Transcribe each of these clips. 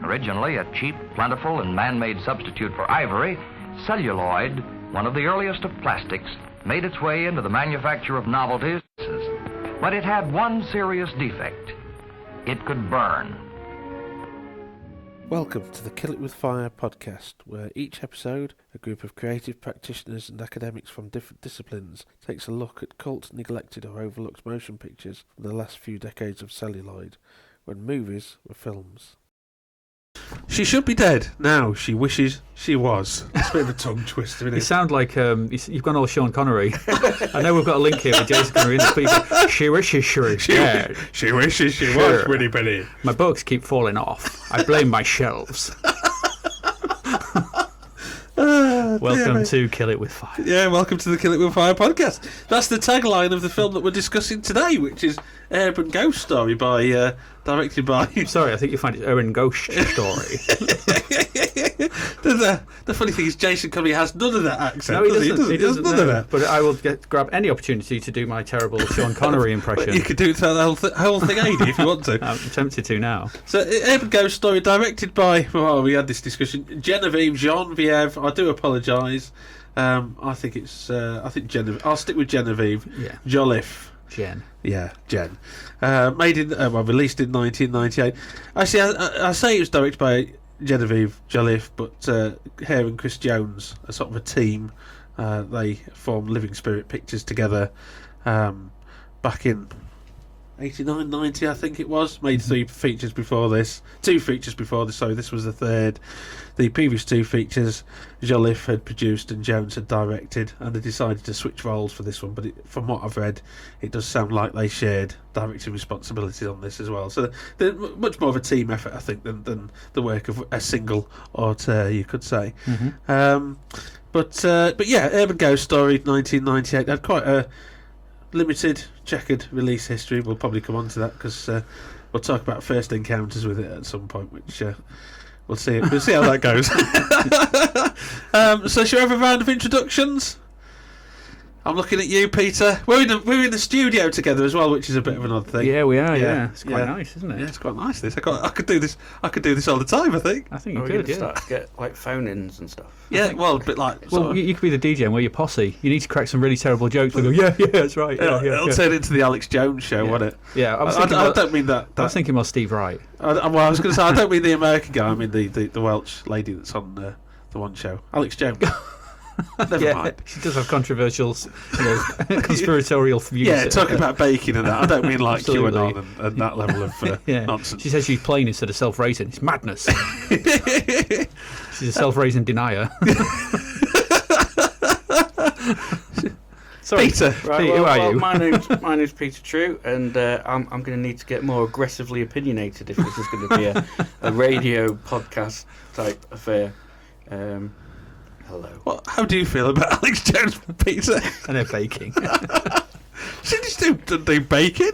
Originally a cheap, plentiful, and man-made substitute for ivory, celluloid, one of the earliest of plastics, made its way into the manufacture of novelties. But it had one serious defect. It could burn. Welcome to the Kill It With Fire podcast, where each episode, a group of creative practitioners and academics from different disciplines takes a look at cult, neglected or overlooked motion pictures from the last few decades of celluloid, when movies were films. She should be dead. Now she wishes she was. It's a bit of a tongue twister, isn't it? You sound like you've gone all Sean Connery. I know we've got a link here with Jason Connery in the speaker. She wishes she was dead. She wishes she was, Winnie Penny. My books keep falling off. I blame my shelves. Welcome to Kill It With Fire. Yeah, welcome to the Kill It With Fire podcast. That's the tagline of the film that we're discussing today, which is Urban Ghost Story directed by... Sorry, I think you find it's Urban Ghost Story. The funny thing is Jason Connery has none of that accent. No, he doesn't. He does none of that. But I will grab any opportunity to do my terrible Sean Connery impression. You could do it throughout the whole thing, Adi, if you want to. I'm tempted to now. So, Urban Ghost Story directed by... Well, we had this discussion. Genevieve Jolliffe. I do apologise. I think it's... Genevieve... I'll stick with Genevieve. Yeah. Jolliffe. Jen. Yeah, Jen. Released in 1998. Actually, I say it was directed by Genevieve Jolliffe, but her and Chris Jones are sort of a team. They formed Living Spirit Pictures together back in 89, 90, I think it was. Made two features before this. Sorry, this was the third. The previous two features Jolliffe had produced and Jones had directed, and they decided to switch roles for this one, but from what I've read, it does sound like they shared directing responsibilities on this as well. So they're much more of a team effort, I think, than the work of a single auteur, you could say. Mm-hmm. But yeah, Urban Ghost Story 1998 had quite a limited, checkered release history. We'll probably come on to that because we'll talk about first encounters with it at some point, which we'll see how that goes. So shall we have a round of introductions? I'm looking at you, Peter. We're in the studio together as well, which is a bit of an odd thing. Yeah, we are. Yeah, it's quite nice, isn't it? Yeah, it's quite nice. This I could do this. I could do this all the time. I think. I think you could. Yeah. Start to get like phone-ins and stuff. Yeah, well, a bit like. Well, you could be the DJ and we're your posse. You need to crack some really terrible jokes. We go, yeah, that's right. It'll turn into the Alex Jones show, won't it? Yeah, I don't mean that. I was thinking more Steve Wright. I was going to say I don't mean the American guy. I mean the Welsh lady that's on the one show, Alex Jones. Never mind. She does have controversial, conspiratorial views. Yeah, talking about baking and that. I don't mean like QAnon and that level of nonsense. She says she's plain instead of self-raising. It's madness. She's a self-raising denier. Sorry, Peter. Right, Pete, who are you? My name's Peter True, and I'm going to need to get more aggressively opinionated if this is going to be a radio podcast type affair. Hello. Well, how do you feel about Alex Jones, Peter? And her baking. She just do baking.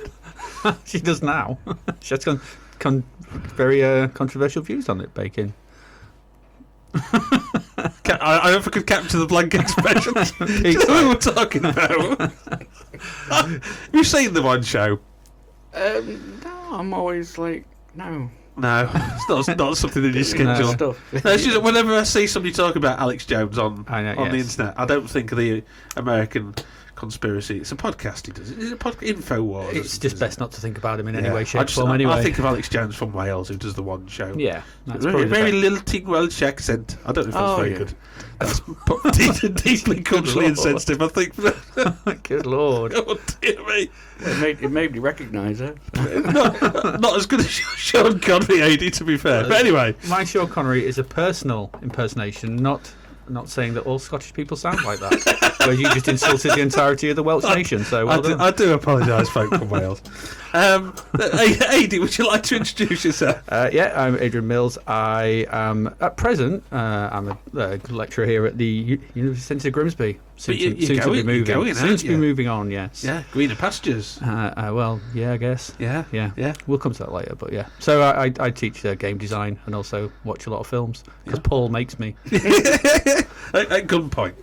She does now. She has very controversial views on it, baking. I hope I could capture the blank expression. Do you know what we're talking about? Have you seen the one show? No, I'm always like, no. No, it's not something in your schedule. No, it's just whenever I see somebody talk about Alex Jones on the internet, I don't think of the American conspiracy. It's a podcast he does. It's a InfoWars. It's just best not to think about him in any way, shape, or form. Anyway, I think of Alex Jones from Wales, who does the one show. Yeah, that's very lilting Welsh accent. I don't know if that's very good. That's deeply culturally insensitive, I think. Good lord. Oh dear me. It made me recognise her. Not as good as Sean Connery, AD, to be fair. But anyway, my Sean Connery is a personal impersonation, not saying that all Scottish people sound like that. Where you just insulted the entirety of the Welsh nation. So I do apologise, folk from Wales. AD, would you like to introduce yourself? Yeah, I'm Adrian Mills. I am at present I'm a lecturer here at the University of Grimsby. Soon to be moving on. Yes. Yeah, greener pastures. Well, yeah, I guess. Yeah. We'll come to that later, but yeah. So I teach game design and also watch a lot of films because Paul makes me. At gunpoint.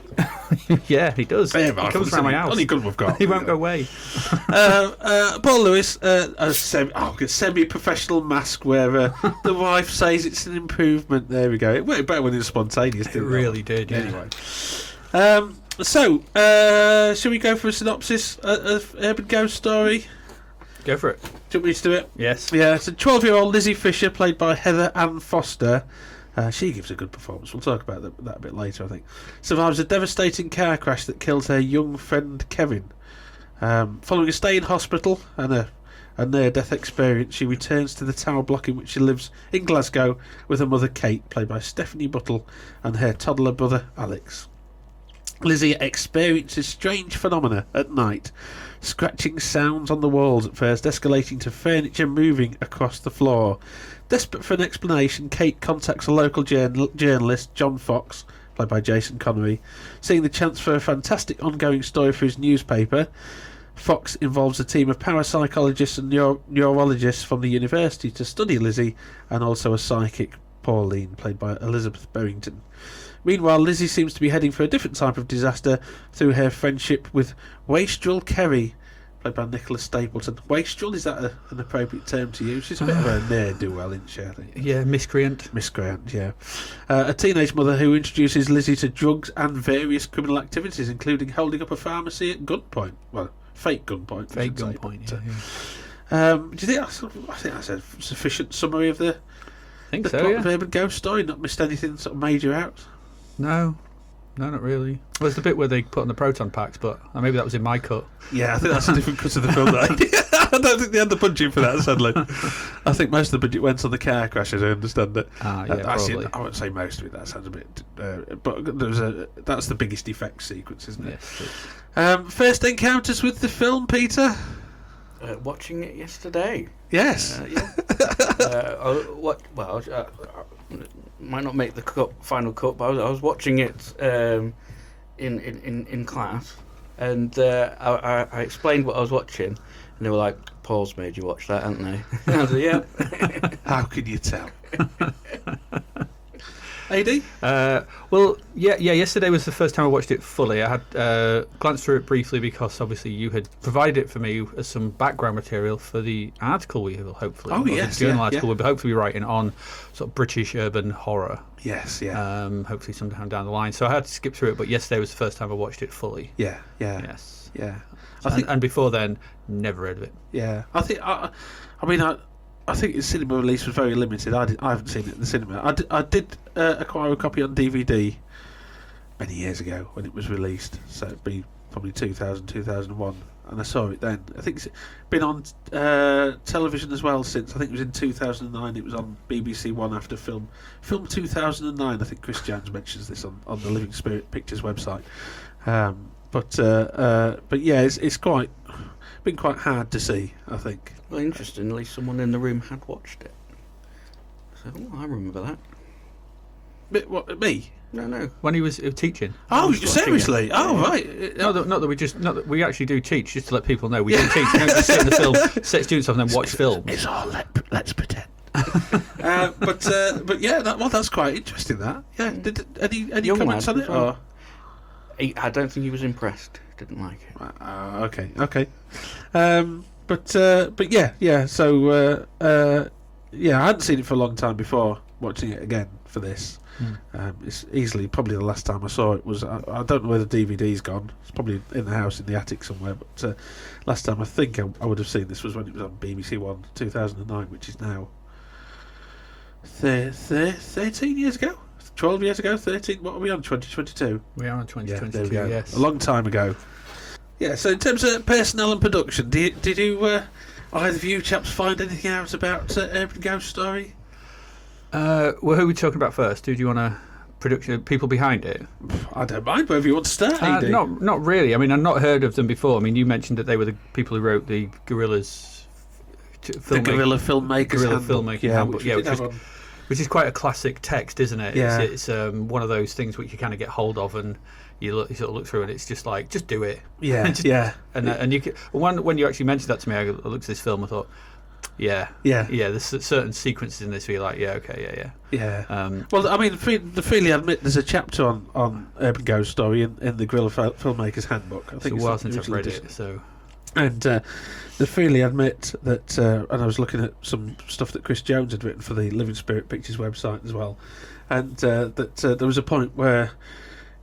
Yeah, he does. He comes around my house. Only gun we've got. He won't go away. Paul Lewis, a semi-professional mask wearer. The wife says it's an improvement. There we go. It worked better when it was spontaneous. It really did. Yeah. Anyway. Shall we go for a synopsis of Urban Ghost Story? Go for it. Do you want me to do it? Yes. Yeah, so 12-year-old Lizzie Fisher, played by Heather Ann Foster. She gives a good performance. We'll talk about that a bit later, I think. Survives a devastating car crash that kills her young friend Kevin. Following a stay in hospital and a near-death experience, she returns to the tower block in which she lives in Glasgow with her mother Kate, played by Stephanie Buttle, and her toddler brother Alex. Lizzie experiences strange phenomena at night. Scratching sounds on the walls at first, escalating to furniture moving across the floor. Desperate for an explanation, Kate contacts a local journalist, John Fox, played by Jason Connery. Seeing the chance for a fantastic ongoing story for his newspaper, Fox involves a team of parapsychologists and neurologists from the university to study Lizzie, and also a psychic, Pauline, played by Elizabeth Berrington. Meanwhile, Lizzie seems to be heading for a different type of disaster through her friendship with Wastrel Kerry, played by Nicholas Stapleton. Wastrel, is that an appropriate term to use? She's a bit of a ne'er-do-well, isn't she, I think? Yeah, miscreant. Miscreant, yeah. A teenage mother who introduces Lizzie to drugs and various criminal activities, including holding up a pharmacy at gunpoint. Well, fake gunpoint. Fake gunpoint, do you think that's a sufficient summary of the plot of Urban Ghost Story? Not missed anything sort of major out? No, not really. Well, there's the bit where they put on the proton packs, but maybe that was in my cut. Yeah, I think that's a different cut of the film. I don't think they had the budget for that, sadly. I think most of the budget went on the car crash, as I understand it. Probably. I wouldn't say most of it. That sounds a bit... but that's the biggest effect sequence, isn't it? Yes. First encounters with the film, Peter? Watching it yesterday. Yes. Might not make the final cut, but I was watching it in class, and I explained what I was watching, and they were like, "Paul's made you watch that, hasn't they?" And I was like, "Yeah." How can you tell? AD? Well, yesterday was the first time I watched it fully. I had glanced through it briefly because obviously you had provided it for me as some background material for the article we will hopefully... yes. The journal article we'll hopefully be writing on sort of British urban horror. Yes, yeah. Hopefully sometime down the line. So I had to skip through it, but yesterday was the first time I watched it fully. Yeah. Yes. Yeah. And before then, never heard of it. Yeah. I think its cinema release was very limited. I haven't seen it in the cinema. I did acquire a copy on DVD many years ago when it was released. So it'd be probably 2000, 2001. And I saw it then. I think it's been on television as well since. I think it was in 2009. It was on BBC One after Film 2009. I think Chris Jones mentions this on the Living Spirit Pictures website. But yeah, it's been quite hard to see, I think. Well, interesting. At least someone in the room had watched it. So, I remember that. What, me? No. When he was teaching. Oh, seriously? Oh, right. Not that we actually do teach, just to let people know we do teach. We don't just sit in the film, set students off and then watch films. It's all let's pretend. But yeah, that's quite interesting. That Did any comments on it? Or? I don't think he was impressed. Didn't like it. Okay. But yeah. So I hadn't seen it for a long time before watching it again for this. It's easily probably the last time I saw it was I don't know where the DVD's gone. It's probably in the house in the attic somewhere. But last time I think I would have seen this was when it was on BBC One 2009, which is now 13 years ago. 12 years ago, 13. What are we on? 2022. We are on 2022. Yeah, there we go. Yes, a long time ago. Yeah. So in terms of personnel and production, did you either of you chaps find anything out about Urban Ghost Story? Well, who are we talking about first? Do you want to production people behind it? I don't mind wherever you want to start. Not really. I mean, I've not heard of them before. I mean, you mentioned that they were the people who wrote the Guerrilla Filmmakers Handbook. Which is quite a classic text, isn't it? Yeah. It's one of those things which you kind of get hold of, and you sort of look through, and it's just like, just do it. Yeah, yeah. And you when you actually mentioned that to me, I looked at this film, I thought, Yeah. Yeah. There's certain sequences in this where you're like, yeah, okay, Yeah. Well, I mean, the freely admit there's a chapter on Urban Ghost Story in the Guerrilla Filmmakers Handbook. I It's think a it's while the since I've original read edition. it, so... And they freely admit that, and I was looking at some stuff that Chris Jones had written for the Living Spirit Pictures website as well, and that there was a point where,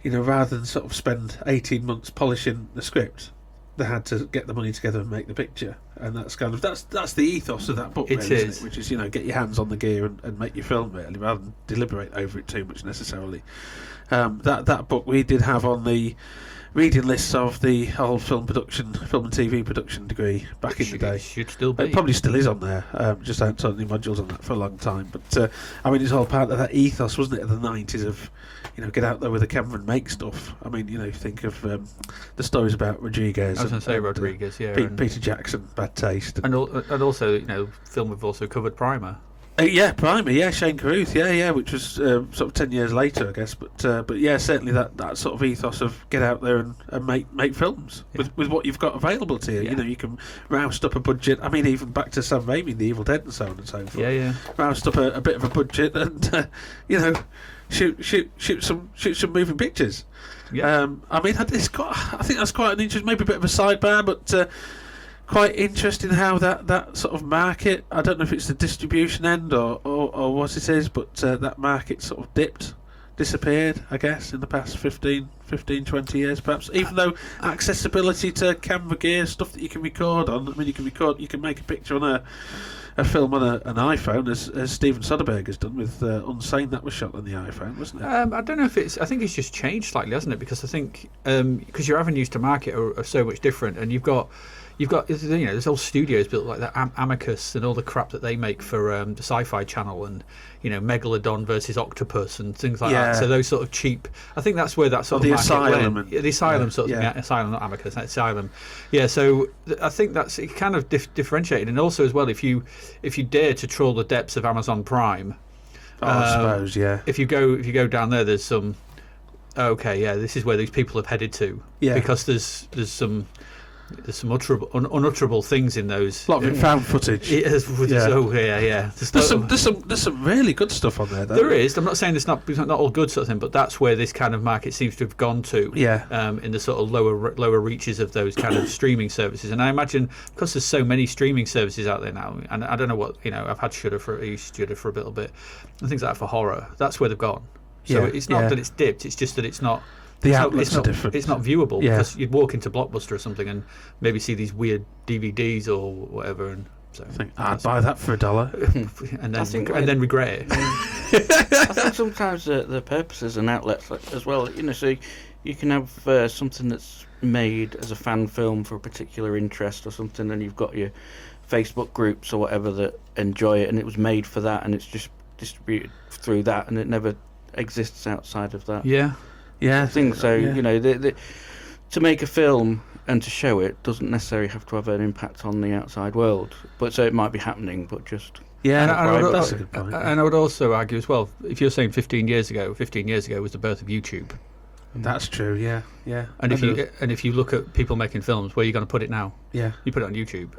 rather than sort of spend 18 months polishing the script, they had to get the money together and make the picture, and that's the ethos of that book, It really, is. isn't it? Which is get your hands on the gear and make your film really, rather than deliberate over it too much necessarily. That book we did have on the reading lists of the whole film and TV production degree back in the day. Should still be. It probably still is on there. Just haven't taught any modules on that for a long time. But I mean, it's all part of that ethos, wasn't it, of the 90s of get out there with a camera and make stuff. I mean, think of the stories about Rodriguez. I was going to say Rodriguez, yeah. Peter Jackson, Bad Taste, And also, film we've also covered Primer. Primer, Shane Carruth, which was sort of 10 years later, I guess, but yeah, certainly that sort of ethos of get out there and make films with what you've got available to you. Yeah. You can roust up a budget. I mean, even back to Sam Raimi, The Evil Dead, and so on and so forth. Yeah. Roust up a bit of a budget and shoot some moving pictures. Yeah. I mean, I think that's quite an interesting, maybe a bit of a sidebar, but. Quite interesting how that sort of market, I don't know if it's the distribution end or what it is, but that market sort of disappeared, I guess, in the past 15, 20 years perhaps, even though accessibility to camera gear, stuff that you can record on, I mean, you can make a picture on a film on an iPhone, as Steven Soderbergh has done with Unsane. That was shot on the iPhone, wasn't it? I don't know if I think it's just changed slightly, hasn't it? Because I think, because your avenues to market are so much different, and you've got there's all studios built like that, Amicus and all the crap that they make for the Sci-Fi Channel, and Megalodon versus Octopus and things like that. So those sort of cheap. I think that's where that sort of the market Asylum went. The Asylum sort of thing. Asylum, not Amicus. Asylum. Yeah. So I think that's it. Kind of differentiated, and also as well, if you dare to trawl the depths of Amazon Prime, I suppose, yeah. If you go down there, there's some. Okay, yeah, this is where these people have headed to. Yeah. Because there's some unutterable things in those. A lot of found footage. There's some really good stuff on there, though. There is. I'm not saying it's not all good sort of thing, but that's where this kind of market seems to have gone to. Yeah. In the sort of lower reaches of those kind of streaming services, and I imagine because there's so many streaming services out there now, and I don't know what I've had Shudder for a little bit, and things like that for horror. That's where they've gone. So it's not that it's dipped. It's just that it's not. The outlets are different. It's not viewable because you'd walk into Blockbuster or something and maybe see these weird DVDs or whatever, and so I'd buy that for $1, and then regret it. I think sometimes the purpose is an outlet as well. So you can have something that's made as a fan film for a particular interest or something, and you've got your Facebook groups or whatever that enjoy it, and it was made for that, and it's just distributed through that, and it never exists outside of that. Yeah. Yeah, I think so. Yeah. To make a film and to show it doesn't necessarily have to have an impact on the outside world. But so it might be happening, but just that's a good point. And I would also argue as well, if you're saying 15 years ago was the birth of YouTube. That's true. Yeah. And if you look at people making films, where are you going to put it now? Yeah, you put it on YouTube.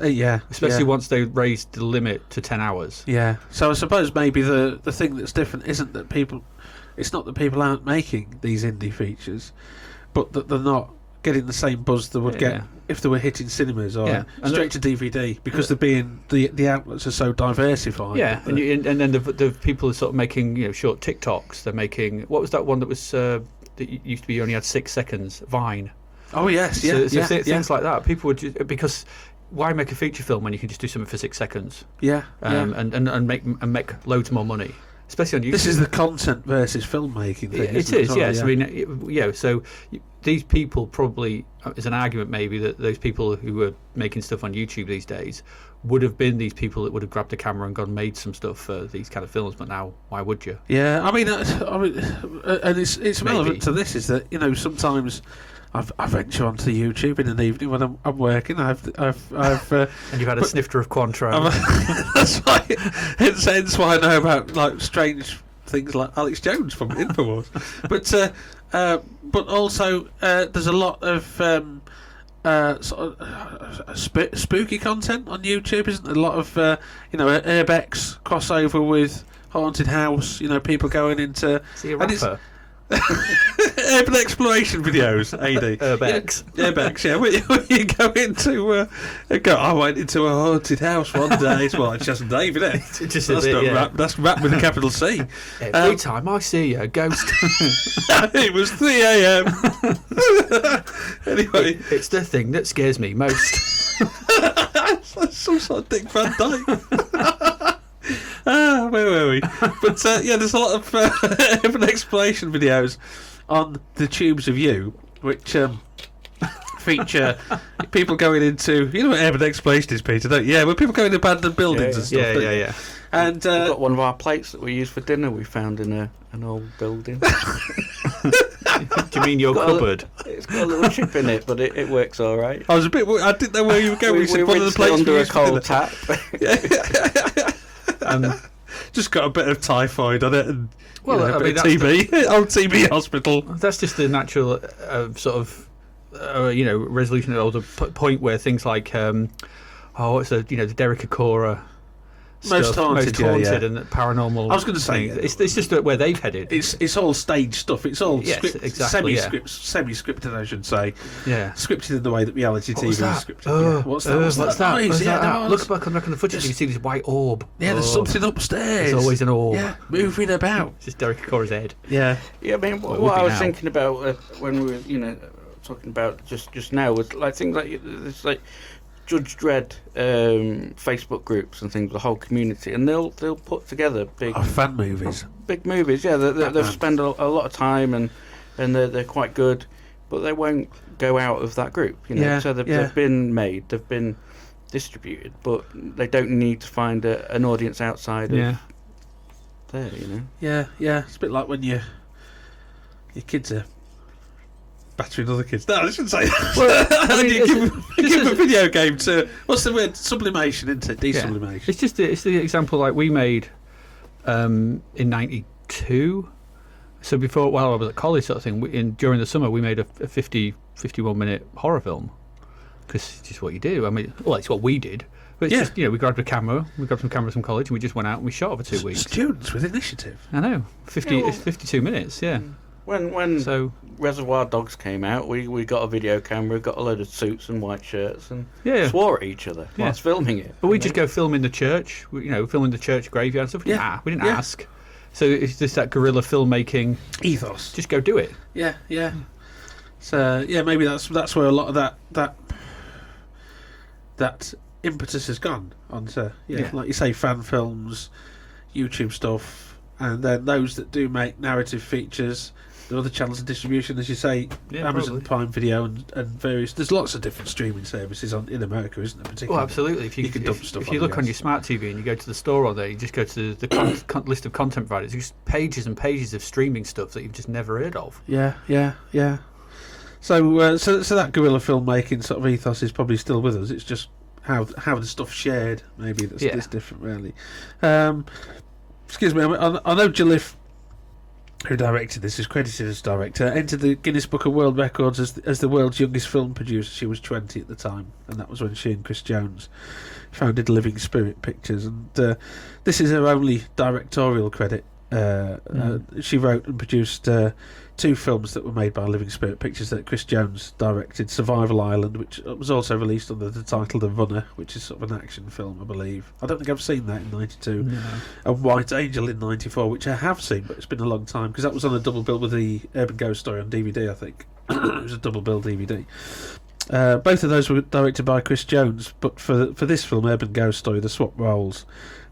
Especially once they raised the limit to 10 hours. Yeah. So I suppose maybe the thing that's different isn't that people. It's not that people aren't making these indie features, but that they're not getting the same buzz they would get if they were hitting cinemas or straight to DVD, because the outlets are so diversified. Yeah, and then the people are sort of making short TikToks. They're making, what was that one that was that used to be, you only had 6 seconds, Vine. Oh yes, things like that. People would just, because why make a feature film when you can just do something for 6 seconds? And make loads more money. Especially on YouTube. This is the content versus filmmaking thing. It is, yes. I mean, so these people probably, is an argument maybe that those people who are making stuff on YouTube these days would have been these people that would have grabbed a camera and gone and made some stuff for these kind of films. But now, why would you? Yeah, I mean, and it's relevant to this is that sometimes. I venture onto YouTube in an evening when I'm working. I've and you've had a snifter of Cointreau. That's why. Hence why I know about like strange things like Alex Jones from Infowars. But also there's a lot of sort of spooky content on YouTube, isn't there? A lot of urbex crossover with haunted house. People going into. Is he a rapper? Urban exploration videos, AD. Urbex. Urbex, yeah. When you go into, I went into a haunted house one day. It's like Chas and Dave, isn't it? Just that's a bit, not yeah. rap. That's rap with a capital C. Every time I see a ghost, it was 3 a.m. Anyway, it's the thing that scares me most. It's like some sort of Dick Van Dyke. Where were we? But there's a lot of urban exploration videos on the Tubes of You, which feature people going into, what urban exploration is, Peter, don't you? Yeah, when people go into abandoned buildings and stuff. Yeah. And We've got one of our plates that we use for dinner we found in an old building. Do you mean your cupboard? It's got a little chip in it, but it works all right. I didn't know where you were going. We said one of the rinsed it plates under we a used for cold dinner. tap. Just got a bit of typhoid on it, and Well, a bit of TB, old TB hospital. That's just the natural sort of resolution or the point where things like what's the Derek Acora Most haunted, yeah. and paranormal. I was going to say it's just where they've headed. It's all stage stuff. It's all semi-scripted, I should say. Yeah, scripted in the way that reality TV is scripted. What's that? What's that? Noise? Look back on the footage, you can see this white orb. Yeah, there's something upstairs. There's always an orb. Yeah, moving about. It's just Derek Acora's head. Yeah. Yeah, I mean, what I was thinking about when we were, talking about just now was like things like it's like Judge Dredd Facebook groups and things, the whole community, and they'll put together big fan movies. Big movies, yeah. They've spent a lot of time and they're quite good, but they won't go out of that group. So they've been made, they've been distributed, but they don't need to find an audience outside of there. Yeah. It's a bit like when your kids are battering other kids. No, I shouldn't say that. Well, you give a video game to, what's the word? Sublimation, isn't it? Desublimation. Yeah. It's the example like we made in '92. So before, while I was at college, sort of thing. During the summer, we made a 51 minute horror film because it's just what you do. I mean, well, it's what we did. But it's just, we grabbed a camera, we grabbed some cameras from college, and we just went out and we shot over 2 weeks. Students with initiative. I know, it's 52 minutes. Yeah. When Reservoir Dogs came out, we got a video camera, got a load of suits and white shirts, and swore at each other whilst filming it. But we just go film in the church, filming the church graveyard and stuff. We didn't ask. So it's just that guerrilla filmmaking ethos. Just go do it. Yeah. So maybe that's where a lot of that impetus has gone onto like you say, fan films, YouTube stuff, and then those that do make narrative features. The other channels of distribution, as you say, Amazon Prime Video and various. There's lots of different streaming services in America, isn't there? Particularly. Well, absolutely. If you can dump stuff. If you look on your smart TV and you go to the store on there, you just go to the list of content providers. There's just pages and pages of streaming stuff that you've just never heard of. Yeah. So that guerrilla filmmaking sort of ethos is probably still with us. It's just how the stuff's shared. Maybe that's different, really. Excuse me. I know Jolliffe, who directed this, is credited as director, entered the Guinness Book of World Records as the world's youngest film producer. She was 20 at the time, and that was when she and Chris Jones founded Living Spirit Pictures. And this is her only directorial credit. She wrote and produced 2 films that were made by Living Spirit Pictures that Chris Jones directed. Survival Island, which was also released under the title The Runner, which is sort of an action film, I believe. I don't think I've seen that in '92. No. And White Angel in '94, which I have seen, but it's been a long time, because that was on a double bill with the Urban Ghost Story on DVD, I think. It was a double bill DVD. Both of those were directed by Chris Jones, but for this film, Urban Ghost Story, the swap roles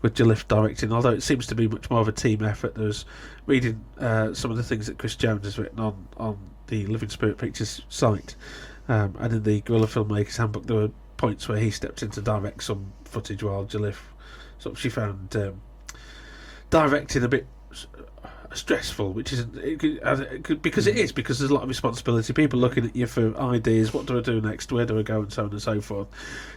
with Jolliffe directing, although it seems to be much more of a team effort. There's reading some of the things that Chris Jones has written on the Living Spirit Pictures site, and in the Guerrilla Filmmakers Handbook there were points where he stepped in to direct some footage while Jolliffe she found directing a bit stressful, which isn't because there's a lot of responsibility, people looking at you for ideas, what do I do next, where do I go, and so on and so forth.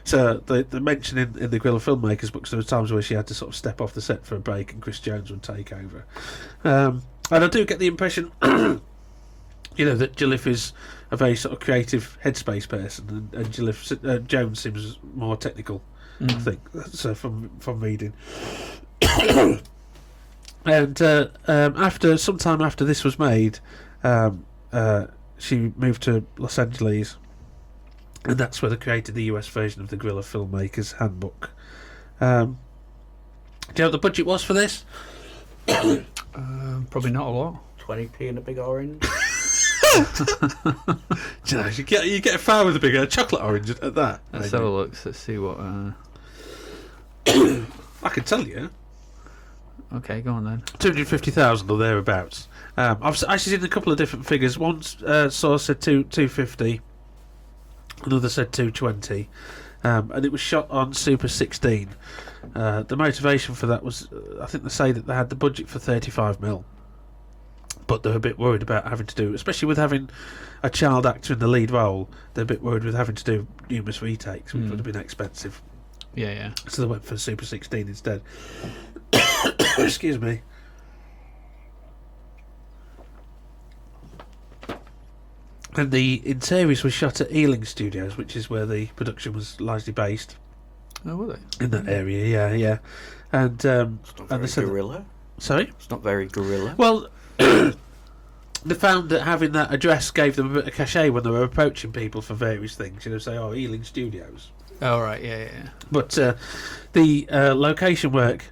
So they mention in the Guerrilla Filmmakers books there were times where she had to sort of step off the set for a break and Chris Jones would take over, and I do get the impression you know, that Jolliffe is a very sort of creative headspace person, and Jolliffe, Jones seems more technical. I think so from reading. And sometime after this was made, she moved to Los Angeles, and that's where they created the US version of the Guerrilla Filmmakers Handbook. Do you know what the budget was for this? Probably not a lot. 20p and a big orange. Do you know, you get a far with a bigger chocolate orange at that. Let's maybe. have a look. Let's see what. I can tell you. Okay, go on then. 250,000 or thereabouts. I've actually seen a couple of different figures. One source said 250, another said 220, and it was shot on Super 16. The motivation for that was, I think they say that they had the budget for 35mm, but they're a bit worried about having to do, especially with having a child actor in the lead role, they're a bit worried with having to do numerous retakes, which would have been expensive. Yeah. So they went for Super 16 instead. Excuse me. And the interiors were shot at Ealing Studios, which is where the production was largely based. Oh, were they? In that area, yeah. And It's not very said guerrilla. sorry? It's not very guerrilla. Well, they found that having that address gave them a bit of cachet when they were approaching people for various things. You know, say, oh, Ealing Studios. Oh, right, yeah. But the location work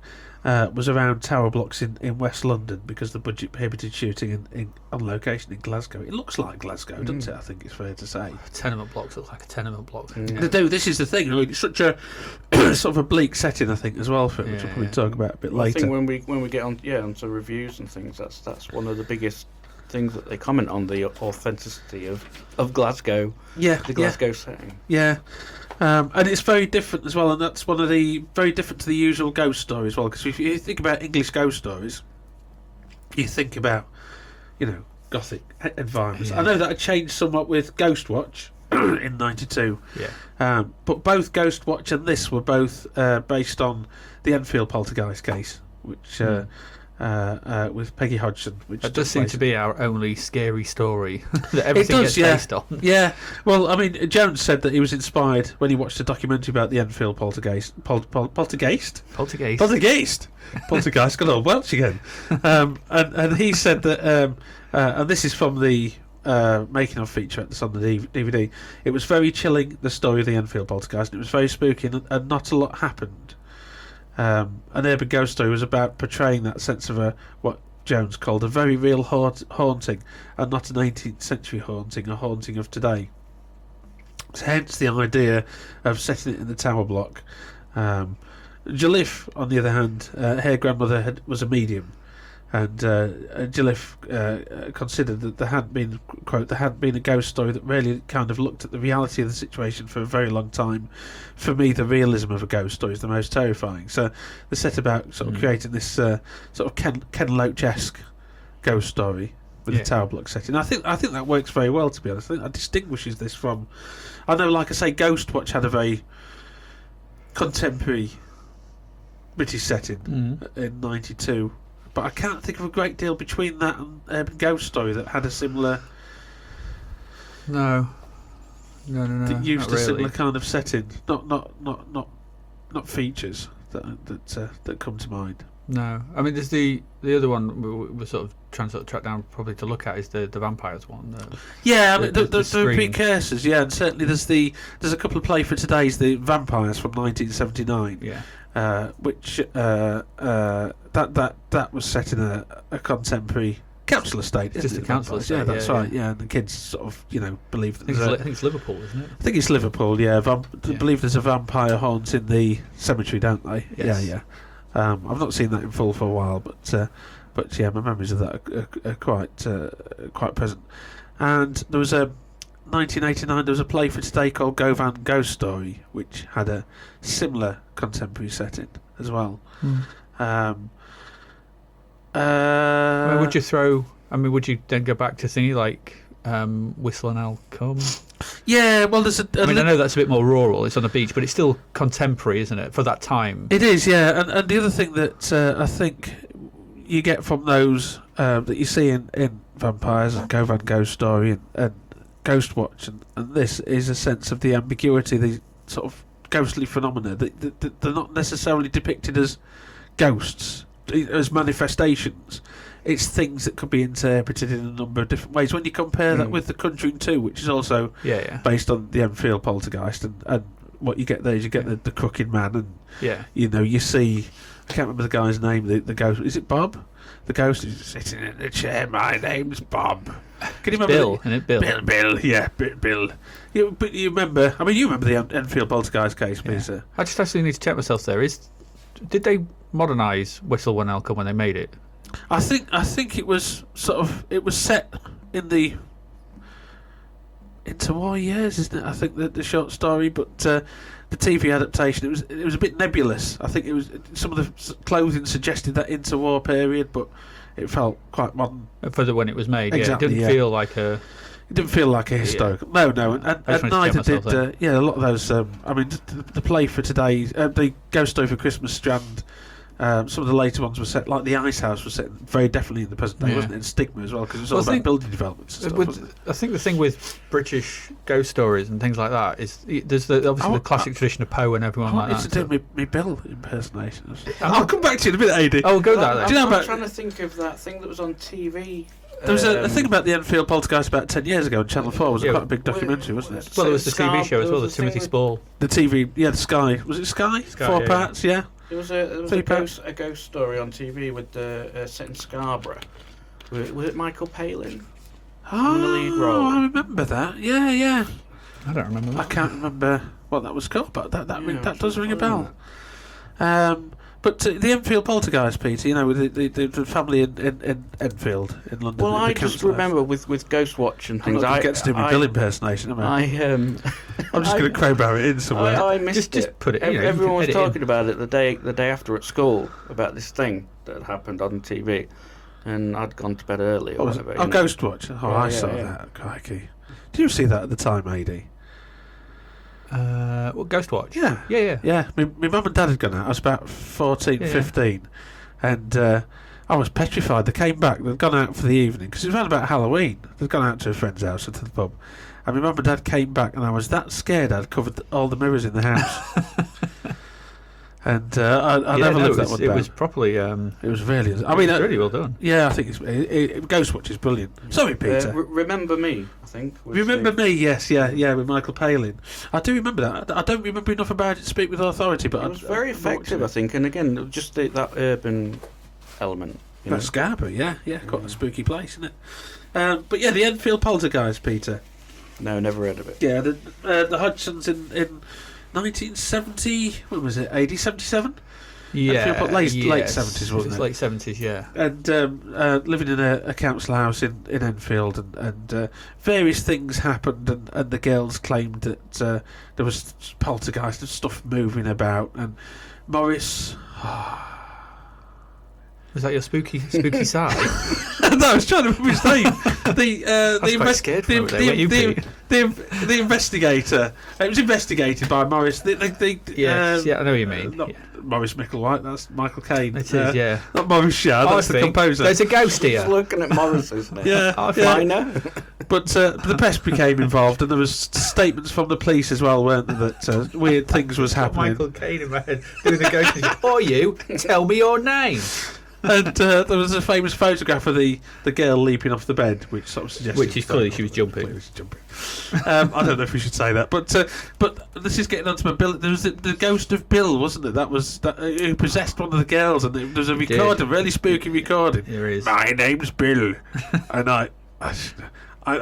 was around tower blocks in West London because the budget prohibited shooting on location in Glasgow. It looks like Glasgow, doesn't it? I think it's fair to say. Tenement blocks look like a tenement block. They do. This is the thing. I mean, it's such a sort of a bleak setting, I think, as well for it, which we'll probably talk about a bit I later. think when we get onto reviews and things, that's one of the biggest things that they comment on, the authenticity of Glasgow. Yeah, the Glasgow setting. Yeah. And it's very different as well, and that's one of the very different to the usual ghost story as well. Because if you think about English ghost stories, you think about, you know, gothic environments. Yeah. I know that had changed somewhat with Ghostwatch in '92. Yeah. But both Ghostwatch and this were both based on the Enfield Poltergeist case, which with Peggy Hodgson. Which That does seem to be our only scary story that It everything does, gets based on. Yeah. Well, I mean, Jones said that he was inspired when he watched a documentary about the Enfield Poltergeist. Poltergeist? Poltergeist. Poltergeist, got all Welsh again. And he said that, and this is from the making of featurette that's on the DVD, it was very chilling, the story of the Enfield Poltergeist, and it was very spooky, and not a lot happened. An urban ghost story was about portraying that sense of what Jones called a very real haunting, and not an 18th century haunting, a haunting of today. So hence the idea of setting it in the tower block. Jolliffe, on the other hand, her grandmother was a medium, and Jolliffe considered that there hadn't been a ghost story that really kind of looked at the reality of the situation for a very long time. For me, the realism of a ghost story is the most terrifying. So they set about sort of creating this sort of Ken Loach-esque ghost story with the tower block setting. I think that works very well, to be honest. I think that distinguishes this from, I know, like I say, Ghostwatch had a very contemporary British setting in '92. But I can't think of a great deal between that and Urban Ghost Story that had a similar. No. That used not a similar really. kind of setting. Not features that come to mind. No, I mean, there's the other one we're sort of trying to track down probably to look at is the vampires one. Yeah, I mean, the the Scream. precursors. Yeah, and certainly there's a couple of play for today's the vampires from 1979. Yeah. Which that was set in a contemporary council estate. Just isn't a it, council vampires? estate, Yeah, that's yeah, right. Yeah, and the kids sort of believe that I think, there's I think it's Liverpool, isn't it? I think it's Liverpool. Yeah, believe there's a vampire haunt in the cemetery, don't they? Yes. Yeah. I've not seen that in full for a while, but yeah, my memories of that are quite present. And there was a 1989. There was a play for today called Govan Ghost Story, which had a similar contemporary setting as well. Where would you throw? I mean, would you then go back to thingy like Whistle and I'll Come? Yeah, well, there's I mean, I know that's a bit more rural. It's on the beach, but it's still contemporary, isn't it, for that time? It is, yeah. And the other thing that I think, you get from those that you see in Vampires and Govan Ghost Story and Ghostwatch, and this is a sense of the ambiguity, the sort of ghostly phenomena. They're not necessarily depicted as ghosts, as manifestations. It's things that could be interpreted in a number of different ways. When you compare that with The Conjuring 2, which is also based on the Enfield Poltergeist, and what you get there is you get the crooked man, and you see, I can't remember the guy's name, the ghost, is it Bob? The ghost is sitting in the chair, my name's Bob. Can you remember Bill, isn't it? Bill, yeah, Bill. But you remember, you remember the Enfield Poltergeist case, Peter. I just actually need to check myself there. Did they modernise Whistle When Elka when they made it? I think it was it was set in the interwar years, isn't it? I think the short story, but the TV adaptation it was a bit nebulous. I think it was some of the clothing suggested that interwar period, but it felt quite modern For when it was made. Exactly, it didn't feel like a. It didn't feel like a historical. No, and neither did. A lot of those. The play for today, the Ghost Story for Christmas Strand. Some of the later ones were set, like the Ice House was set very definitely in the present day, wasn't it? And Stigma as well, because it was all about building developments and stuff, wasn't it? I think the thing with British ghost stories and things like that is there's obviously the classic tradition of Poe and everyone like that. It's to do me Bill impersonations. I'll come back to you in a minute, AD. Oh, go there. Do you know I'm trying to think of that thing that was on TV. There was a thing about the Enfield Poltergeist about 10 years ago on Channel 4. It was quite a big documentary, wasn't it? Well, there was the TV show as well, the Timothy Spall. The TV, the Sky. Was it Sky? 4 parts, yeah. There was a ghost story on TV with set in Scarborough. Was it Michael Palin? In the lead role? I remember that. Yeah. I don't remember that. I can't remember what that was called, but that does ring a bell. But the Enfield Poltergeist, Peter, with the family in Enfield in London. Well, I just remember with Ghostwatch and things. I get to do my Bill impersonation, am I? I'm just going to crowbar it in somewhere. I missed it. Just put it. Everyone was talking about it the day after at school about this thing that had happened on TV, and I'd gone to bed early or whatever. Ghostwatch. I saw that. Crikey. Did you see that at the time, AD? Ghostwatch? Yeah. My mum and dad had gone out. I was about 14, 15. And I was petrified. They came back. They'd gone out for the evening because it was around about Halloween. They'd gone out to a friend's house or to the pub. And my mum and dad came back, and I was that scared I'd covered all the mirrors in the house. And I never lived that one down. It was properly. It was really. I mean, really well done. Yeah, I think Ghostwatch is brilliant. Sorry, Peter. Remember Me, I think. Remember Me, yes, yeah, with Michael Palin. I do remember that. I don't remember enough about it to speak with authority, but it was very effective, I think. And again, just that urban element. That's Scarborough, yeah, quite a spooky place, isn't it? But yeah, the Enfield Poltergeist, Peter. No, never heard of it. Yeah, the Hodgsons in 1970, when was it, AD 77? Yeah, late 70s, wasn't it? Late 70s, yeah. And living in a council house in Enfield, and various things happened, and the girls claimed that there was poltergeist and stuff moving about, and Morris... Was that your spooky side? No, I was trying to remember his name. The investigator. It was investigated by Morris. I know what you mean. Not Maurice Micklewhite. That's Michael Caine. It is, yeah. Not Maurice Shard. That's the composer. There's a ghost here. Just looking at Morris, isn't it? Yeah, I know. But the press became involved, and there was statements from the police as well, weren't there, that weird things was happening. Michael Caine in my head doing the ghost. Or you, tell me your name. And there was a famous photograph of the girl leaping off the bed, which sort of suggested... Which is clearly she was jumping. I don't know if we should say that, but this is getting onto my Bill. There was the ghost of Bill, wasn't it? That was who possessed one of the girls, and there was a recording, really spooky recording. There is. My name's Bill, and I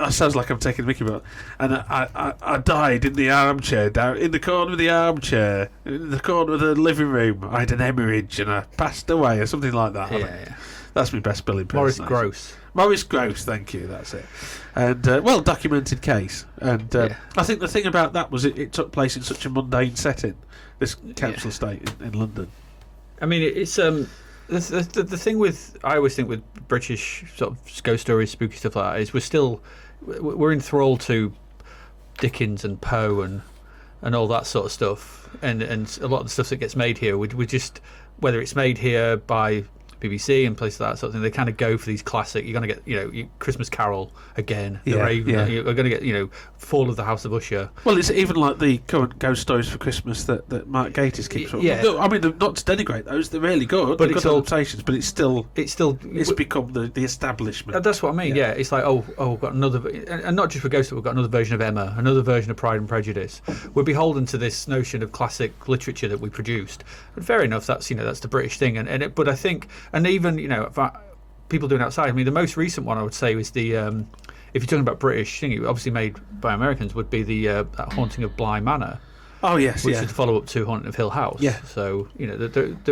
sounds like I'm taking the mickey, but and I died in the armchair, down in the corner of the armchair, in the corner of the living room. I had an hemorrhage and I passed away, or something like that. Yeah. That's my best Bill impersonation. Morris Gross, thank you. That's it. And well documented case. And I think the thing about that was it took place in such a mundane setting. This council estate in London. I mean, it's the thing with, I always think with British sort of ghost stories, spooky stuff like that, is we're enthralled to Dickens and Poe and all that sort of stuff, and a lot of the stuff that gets made here, we just, whether it's made here by BBC and places like that sort of thing. They kind of go for these classic. You're going to get Christmas Carol again. The Yeah, Raven. yeah. You're going to get Fall of the House of Usher. Well, it's even like the current Ghost Stories for Christmas that Mark Gatiss keeps on. Yeah. I mean, not to denigrate those, they're really good. But They're it's good all- adaptations, but it's become the establishment. That's what I mean. Yeah, it's like we've got another, and not just for Ghost, we've got another version of Emma, another version of Pride and Prejudice. We're beholden to this notion of classic literature that we produced. But fair enough, that's the British thing, but I think, and even people doing outside. I mean, the most recent one I would say was the if you're talking about British thing, obviously made by Americans, would be the that Haunting of Bly Manor. Oh yes, Which is the follow-up to Haunting of Hill House. Yeah. So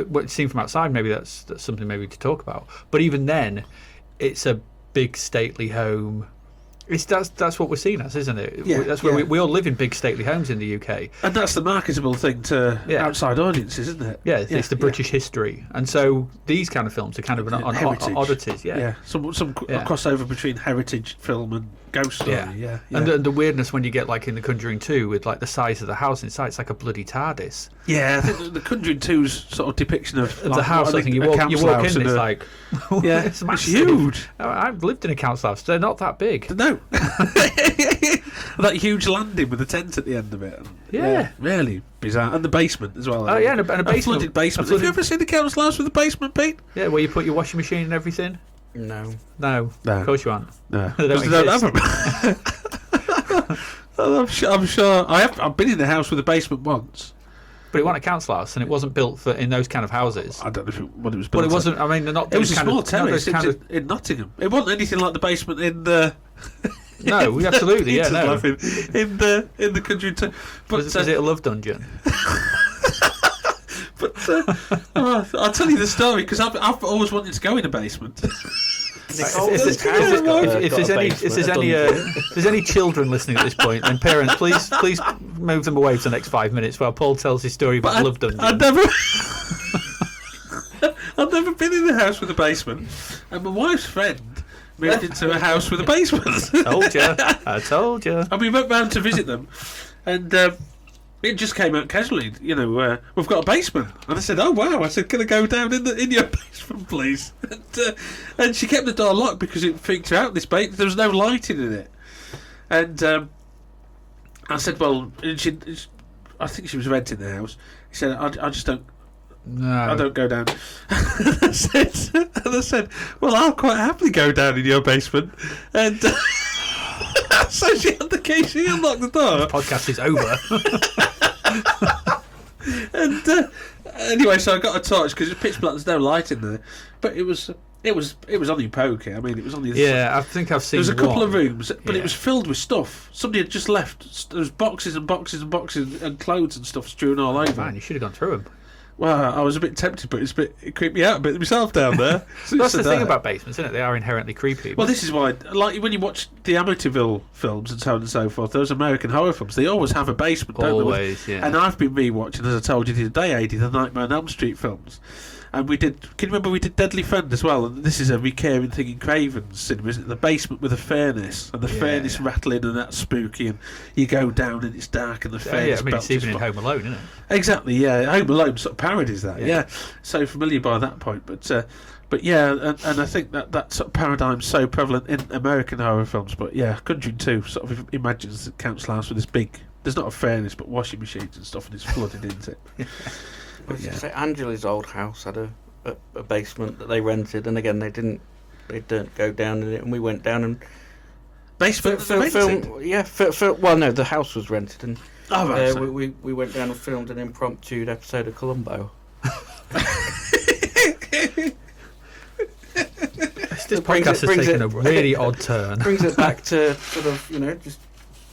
what it's seen from outside, maybe that's something maybe to talk about. But even then, it's a big stately home. That's what we're seen as, isn't it? Yeah, That's where yeah. we all live in big stately homes in the UK. and that's the marketable thing to outside audiences, isn't it? Yeah, it's the British history, and so these kind of films are kind of on Heritage. oddities. Yeah, some crossover between heritage film and ghost story. Yeah. And the weirdness when you get like in The Conjuring 2 with like the size of the house inside, it's like a bloody TARDIS. Yeah, I think the Conjuring 2's sort of depiction of The house, I think you walk in, it's like, yeah, it's it's massive. huge. I've lived in a council house; they're not that big. No, that huge landing with a tent at the end of it. Yeah. really bizarre, and the basement as well. Oh yeah, and a basement. flooded basement. A flooded- Have you ever seen the council house with a basement, Pete? Yeah, where you put your washing machine and everything. No. No, No. of course you aren't. No, They don't because have them. I'm sure. I've been in the house with a basement once. But it wasn't a council house, and it wasn't built in those kind of houses. I don't know what it was built. But it wasn't. I mean, they're not. It was a those kind small of, not terrace those kind of, in Nottingham. It wasn't anything like the basement in the. No, absolutely, yeah, no. In the country. But is it a love dungeon? But I'll tell you the story because I've always wanted to go in a basement. If there's any children listening at this point, then parents, please move them away for the next 5 minutes while Paul tells his story about love dungeon. I've never been in a house with a basement, and my wife's friend moved into a house with a basement. I told you. And we went round to visit them, and it just came out casually. We've got a basement, and I said, "Oh wow!" I said, "Can I go down in your basement, please?" And she kept the door locked because it freaked her out. There was no lighting in it, and I said, "Well," I think she was renting the house. She said, "I just don't." No. I don't go down. And I said, well, I'll quite happily go down in your basement. And so she had the key, she unlocked the door. The podcast is over. And anyway, so I got a torch because it's pitch black. There's no light in there, but it was only poker. I mean, it was only. Yeah, I think I've seen. There was a couple of rooms, but Yeah. it was filled with stuff. Somebody had just left. There was boxes and boxes and boxes and clothes and stuff strewn all over. Man, you should have gone through them. Well, I was a bit tempted, but it creeped me out a bit myself down there. That's the thing about basements, isn't it? They are inherently creepy. Well, this is why, like when you watch the Amityville films and so on and so forth, those American horror films, they always have a basement, don't Always, they? yeah. And I've been rewatching, as I told you the other day, Adi, the Nightmare on Elm Street films. And can you remember we did Deadly Friend as well? And this is a recurring thing in Craven's cinema, isn't it? The basement with a furnace, and the furnace rattling, and that's spooky, and you go down and it's dark, and the furnace I mean, it's belches even in fire. Home Alone, isn't it? Exactly, yeah. Home Alone sort of parodies that, Yeah. yeah. So familiar by that point, but yeah, and I think that sort of paradigm's so prevalent in American horror films. But yeah, Conjuring 2 sort of imagines the council house with this big. There's not a furnace, but washing machines and stuff, and it's flooded into it. But yeah. So Angela's old house had a basement that they rented, and again they didn't go down in it, and we went down and Basement well, no, the house was rented, and Oh, right, so- we went down and filmed an impromptu episode of Columbo. This podcast has taken a really odd turn. Brings it back to sort of just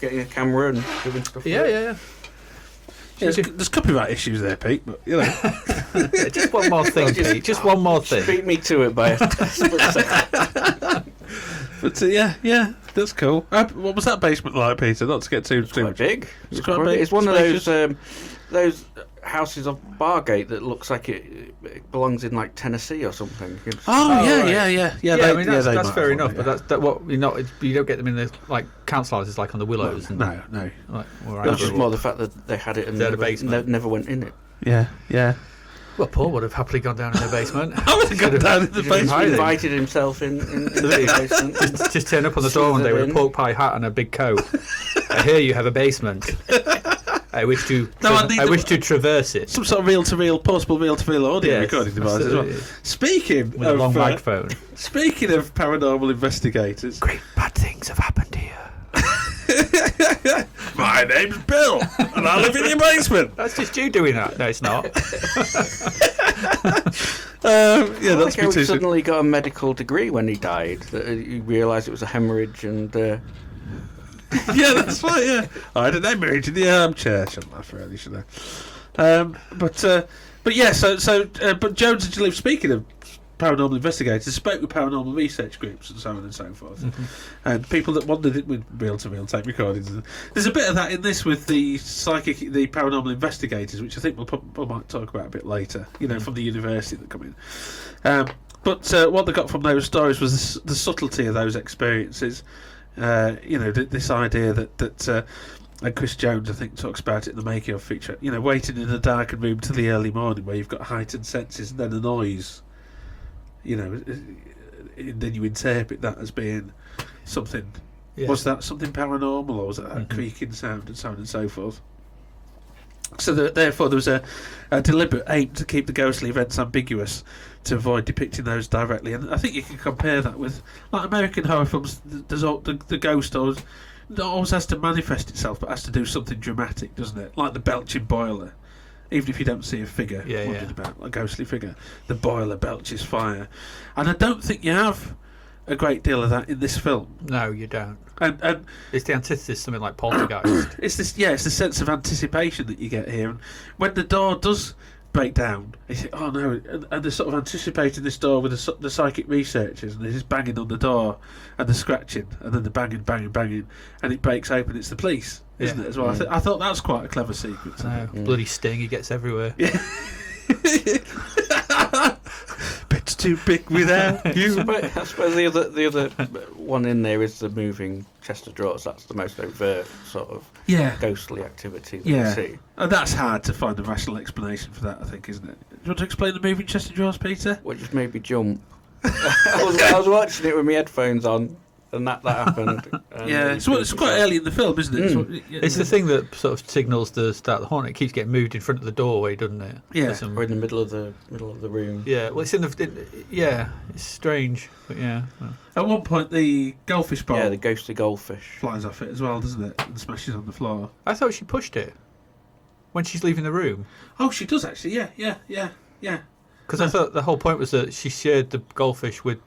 getting a camera and doing stuff. Yeah. Yeah, there's copyright issues there, Pete, but Just one more thing, Pete. Just one more thing. Beat me to it by a split second. But yeah, that's cool. What was that basement like, Peter? Not to get too Quite big. It's quite big. It's one of Spacious. those houses of Bargate that looks like it belongs in like Tennessee or something. Yeah. I mean that's they fair might have enough, one, but that's what you don't get them in the like council houses like on the Willows. and No. Like, It was just more the fact that they had it and They had a basement. never went in it. Yeah. Well, Paul would have happily gone down in the basement. I would have gone down in the basement. Invited himself in the basement. Just turn up on the door one day with a pork pie hat and a big coat. I hear you have a basement. I wish to traverse it. Some sort of portable reel-to-reel audio recording device as well. Speaking with a long microphone. Speaking of paranormal investigators, great bad things have happened to you. My name's Bill, and I live in your basement. That's just you doing that. No, it's not. That's how he suddenly got a medical degree when he died. That he realised it was a hemorrhage and. Yeah, that's right. Yeah, I had an hemorrhage in the armchair. Shouldn't laugh, really, should I? But yeah. But Jones and Jolliffe, speaking of paranormal investigators, spoke with paranormal research groups and so on and so forth, and people that wanted it with reel-to-reel tape recordings. There's a bit of that in this with the paranormal investigators, which I think we might talk about a bit later. From the university that come in. But what they got from those stories was the subtlety of those experiences. This idea that and Chris Jones, I think, talks about it in the making of feature. Waiting in a darkened room till the early morning, where you've got heightened senses and then a noise. And then you interpret that as being something. Yeah. Was that something paranormal, or was that a creaking sound, and so on and so forth? So therefore, there was a deliberate aim to keep the ghostly events ambiguous, to avoid depicting those directly. And I think you can compare that with, like, American horror films. The ghost always has to manifest itself, but has to do something dramatic, doesn't it? Like the belching boiler. Even if you don't see a figure wondered about, a ghostly figure, the boiler belches fire. And I don't think you have a great deal of that in this film. No, you don't. And it's the antithesis, something like Poltergeist. It's the sense of anticipation that you get here. And when the door does break down, you think, oh no, and they're sort of anticipating this door with the psychic researchers, and they're just banging on the door, and the scratching, and then the banging, and it breaks open. It's the police, isn't it, as well? I thought that was quite a clever sequence. Bloody sting, he gets everywhere. Yeah. Bit's too big without you. I suppose the other one in there is the moving chest of drawers. That's the most overt sort of ghostly activity that you see. And that's hard to find a rational explanation for that, I think, isn't it? Do you want to explain the moving chest of drawers, Peter? What just made me jump? I was watching it with my headphones on, and that happened. It's quite early in the film, isn't it? It's the thing that sort of signals the start of the haunt. It keeps getting moved in front of the doorway, doesn't it? Yeah, or in the middle of the room. Yeah, well, it's in the. It's strange, but yeah. At one point, the goldfish bowl. Yeah, the ghostly goldfish flies off it as well, doesn't it? And smashes on the floor. I thought she pushed it when she's leaving the room. Oh, she does actually. Yeah. Because I thought the whole point was that she shared the goldfish with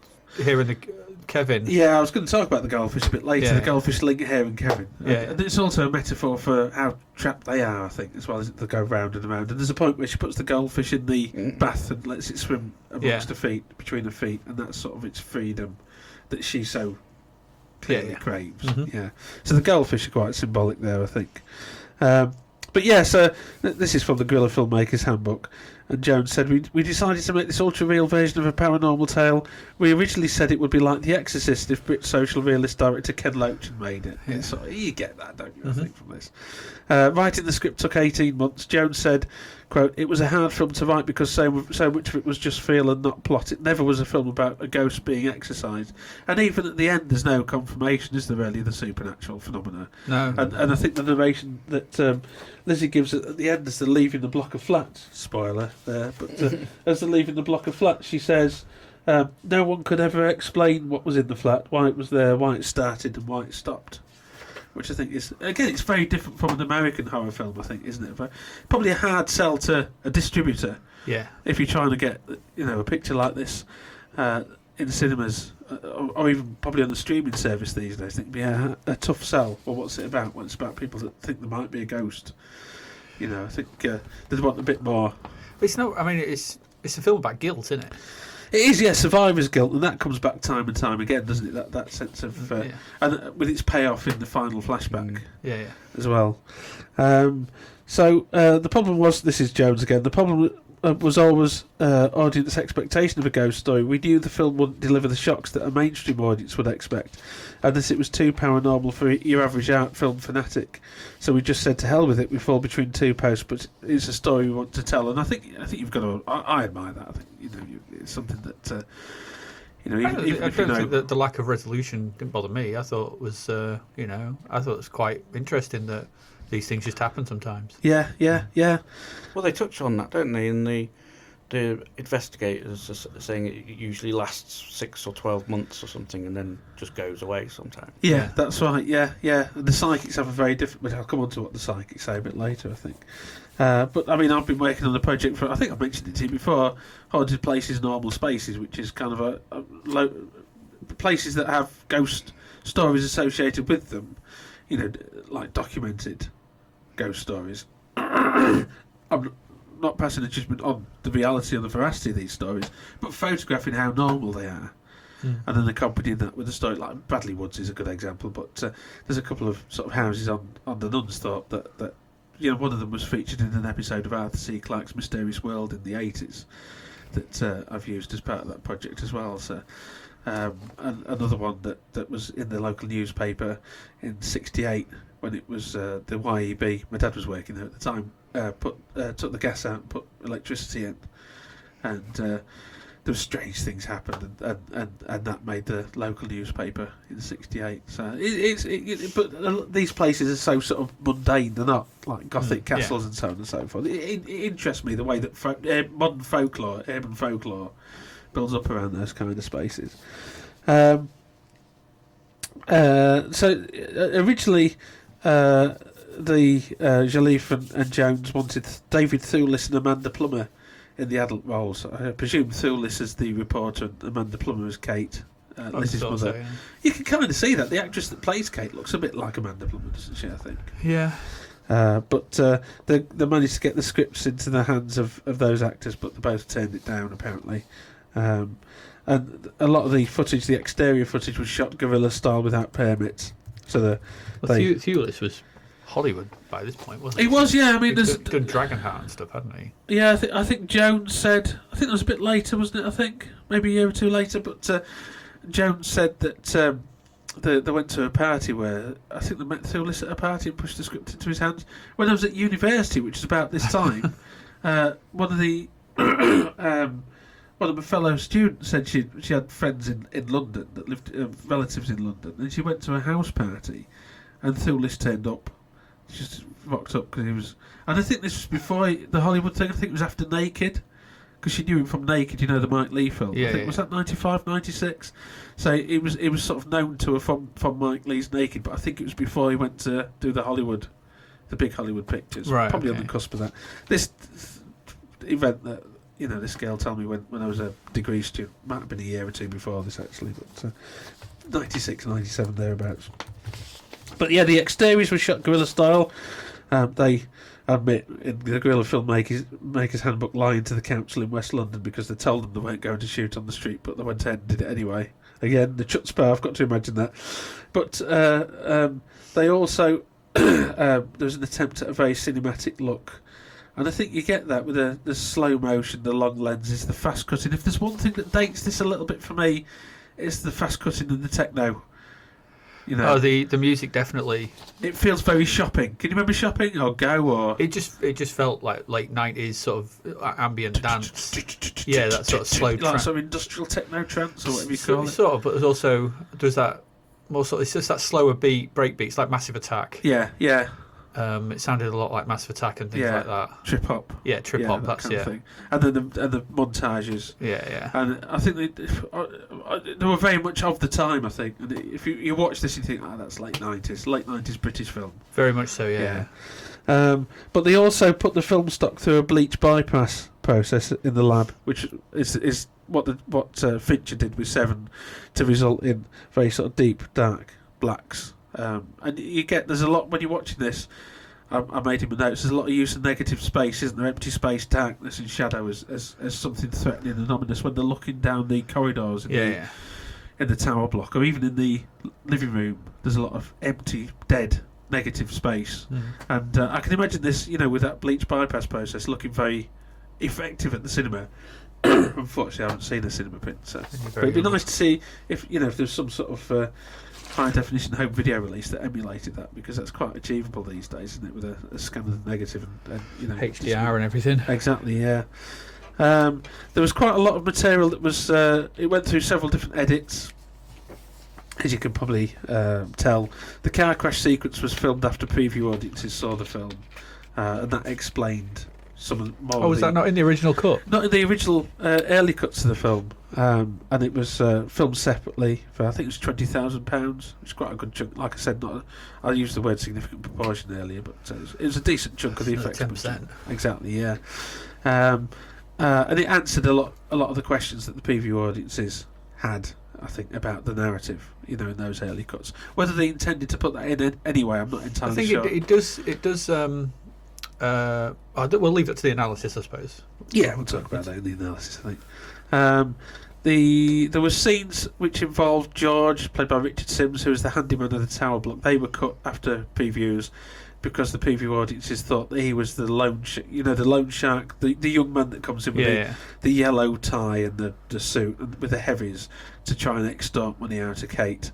her and the Kevin. Yeah, I was going to talk about the goldfish a bit later. The goldfish link her and Kevin. And it's also a metaphor for how trapped they are, I think, as well as they go round and around. And there's a point where she puts the goldfish in the bath and lets it swim amongst her feet, between her feet, and that's sort of its freedom that she so clearly craves. Yeah. So the goldfish are quite symbolic there, I think. But yeah, so this is from the Guerrilla Filmmakers Handbook. And Jones said, we decided to make this ultra-real version of a paranormal tale. We originally said it would be like The Exorcist if Brit social realist director Ken Loach had made it. Yeah. So you get that, don't you, I think, from this. Writing the script took 18 months. Jones said, quote, it was a hard film to write because so much of it was just feel and not plot. It never was a film about a ghost being exorcised. And even at the end, there's no confirmation, is there really, the supernatural phenomena? No. And I think the narration that Lizzie gives at the end as they're leaving the block of flats, spoiler there, but as they're leaving the block of flats, she says, no one could ever explain what was in the flat, why it was there, why it started and why it stopped. Which I think is, again, it's very different from an American horror film, I think, isn't it? But probably a hard sell to a distributor. Yeah. If you're trying to get, a picture like this in cinemas, or even probably on the streaming service these days, I think it'd be a tough sell. Well, what's it about? Well, it's about people that think there might be a ghost. I think they want a bit more. It's not. I mean, it's a film about guilt, isn't it? It is, yeah, survivor's guilt, and that comes back time and time again, doesn't it? That sense of, and with its payoff in the final flashback, as well. So the problem was, this is Jones again. The problem was always audience expectation of a ghost story. We knew the film wouldn't deliver the shocks that a mainstream audience would expect, and that it was too paranormal for your average art film fanatic. So we just said to hell with it. We fall between two posts, but it's a story we want to tell, and I think you've got to. I admire that. I think it's something that. I don't think that the lack of resolution didn't bother me. I thought it was, I thought it was quite interesting that these things just happen sometimes. Yeah. Well, they touch on that, don't they? In the investigators are saying it usually lasts 6 or 12 months or something, and then just goes away sometimes. Yeah, that's right. Yeah. The psychics have a very different. But I'll come on to what the psychics say a bit later, I think. But I mean, I've been working on a project for. I think I mentioned it to you before. Haunted Places, Normal Spaces, which is kind of places that have ghost stories associated with them. Like documented ghost stories. I'm not passing a judgment on the reality or the veracity of these stories, but photographing how normal they are, and then accompanying that with a story like Bradley Woods is a good example. But there's a couple of sort of houses on the Nunsthorpe that one of them was featured in an episode of Arthur C. Clarke's Mysterious World in the 80s that I've used as part of that project as well. So. And another one that was in the local newspaper in '68 when it was the YEB. My dad was working there at the time. Took the gas out and put electricity in, and there were strange things happened, and that made the local newspaper in '68. So but these places are so sort of mundane. They're not like Gothic castles and so on and so forth. It interests me the way that modern folklore, urban folklore, builds up around those kind of spaces. So originally, the Jolliffe and Jones wanted David Thewlis and Amanda Plummer in the adult roles. I presume Thewlis as the reporter and Amanda Plummer as Kate, Liz's mother. So, yeah. You can kind of see that the actress that plays Kate looks a bit like Amanda Plummer, doesn't she? I think. Yeah. But they managed to get the scripts into the hands of those actors, but they both turned it down apparently. And a lot of the footage, the exterior footage, was shot guerrilla style without permits. So Thewlis was Hollywood by this point, wasn't he? He was, yeah. I mean, he'd done Dragonheart and stuff, hadn't he? Yeah, I think Jones said. I think it was a bit later, wasn't it? I think maybe a year or two later. But Jones said that they went to a party where I think they met Thewlis at a party and pushed the script into his hands. When I was at university, which was about this time, one of my fellow students said she had friends in London that lived, relatives in London, and she went to a house party, and Thewlis turned up. She just rocked up because he was, and I think this was before the Hollywood thing. I think it was after Naked, because she knew him from Naked, the Mike Leigh film. Yeah, I think was that 95, 96. So it was sort of known to her from Mike Leigh's Naked, but I think it was before he went to do the big Hollywood pictures. Right, probably on the cusp of that. This event that. This girl told me when I was a degree student. Might have been a year or two before this, actually, but 96, 97, thereabouts. But yeah, the exteriors were shot guerrilla style. They admit in the Guerrilla Filmmakers Handbook lying to the council in West London because they told them they weren't going to shoot on the street, but they went ahead and did it anyway. Again, the chutzpah, I've got to imagine that. But they also, there was an attempt at a very cinematic look. And I think you get that with the slow motion, the long lenses, the fast cutting. If there's one thing that dates this a little bit for me, it's the fast cutting and the techno. Oh, the music definitely. It feels very Shopping. Can you remember Shopping or Go or? It just felt like late 90s sort of ambient dance. Yeah, that sort of slow like trance. sort of industrial techno trance or whatever you call it. Sort of, but there's that more sort of, it's just that slower break beats like Massive Attack. Yeah. It sounded a lot like Massive Attack and things like that. Trip hop. Yeah, trip hop. That's kind of thing. And then the montages. Yeah. And I think they were very much of the time. I think. And if you watch this, you think, that's late 90s British film. Very much so. Yeah. But they also put the film stock through a bleach bypass process in the lab, which is what Fincher did with Seven, to result in very sort of deep, dark blacks. And you get, there's a lot when you're watching this. I made him a note. There's a lot of use of negative space, isn't there? Empty space, darkness, and shadow as something threatening and ominous when they're looking down the corridors in the tower block, or even in the living room. There's a lot of empty, dead, negative space, and I can imagine this, with that bleach bypass process, looking very effective at the cinema. Unfortunately, I haven't seen a cinema print, so but it'd be nice to see if there's some sort of high definition home video release that emulated that, because that's quite achievable these days, isn't it? With a scan of the negative and HDR and everything. Exactly, yeah. There was quite a lot of material that was. It went through several different edits. As you can probably tell, the car crash sequence was filmed after preview audiences saw the film, and that explained some of more. Oh, was that not in the original cut? Not in the original early cuts of the film, and it was filmed separately for, I think it was £20,000, which is quite a good chunk. Like I said, I used the word significant proportion earlier, but it was a decent chunk of the effects. 10%. Exactly, yeah. And it answered a lot of the questions that the preview audiences had, I think, about the narrative, in those early cuts. Whether they intended to put that in anyway, I'm not entirely sure. I think it does. We'll leave that to the analysis, I suppose. Yeah, we'll talk about that in the analysis, I think. There were scenes which involved George, played by Richard Sims, who was the handyman of the tower block. They were cut after previews because the preview audiences thought that he was the loan shark, the young man that comes in with the yellow tie and the suit and with the heavies to try and extort money out of Kate.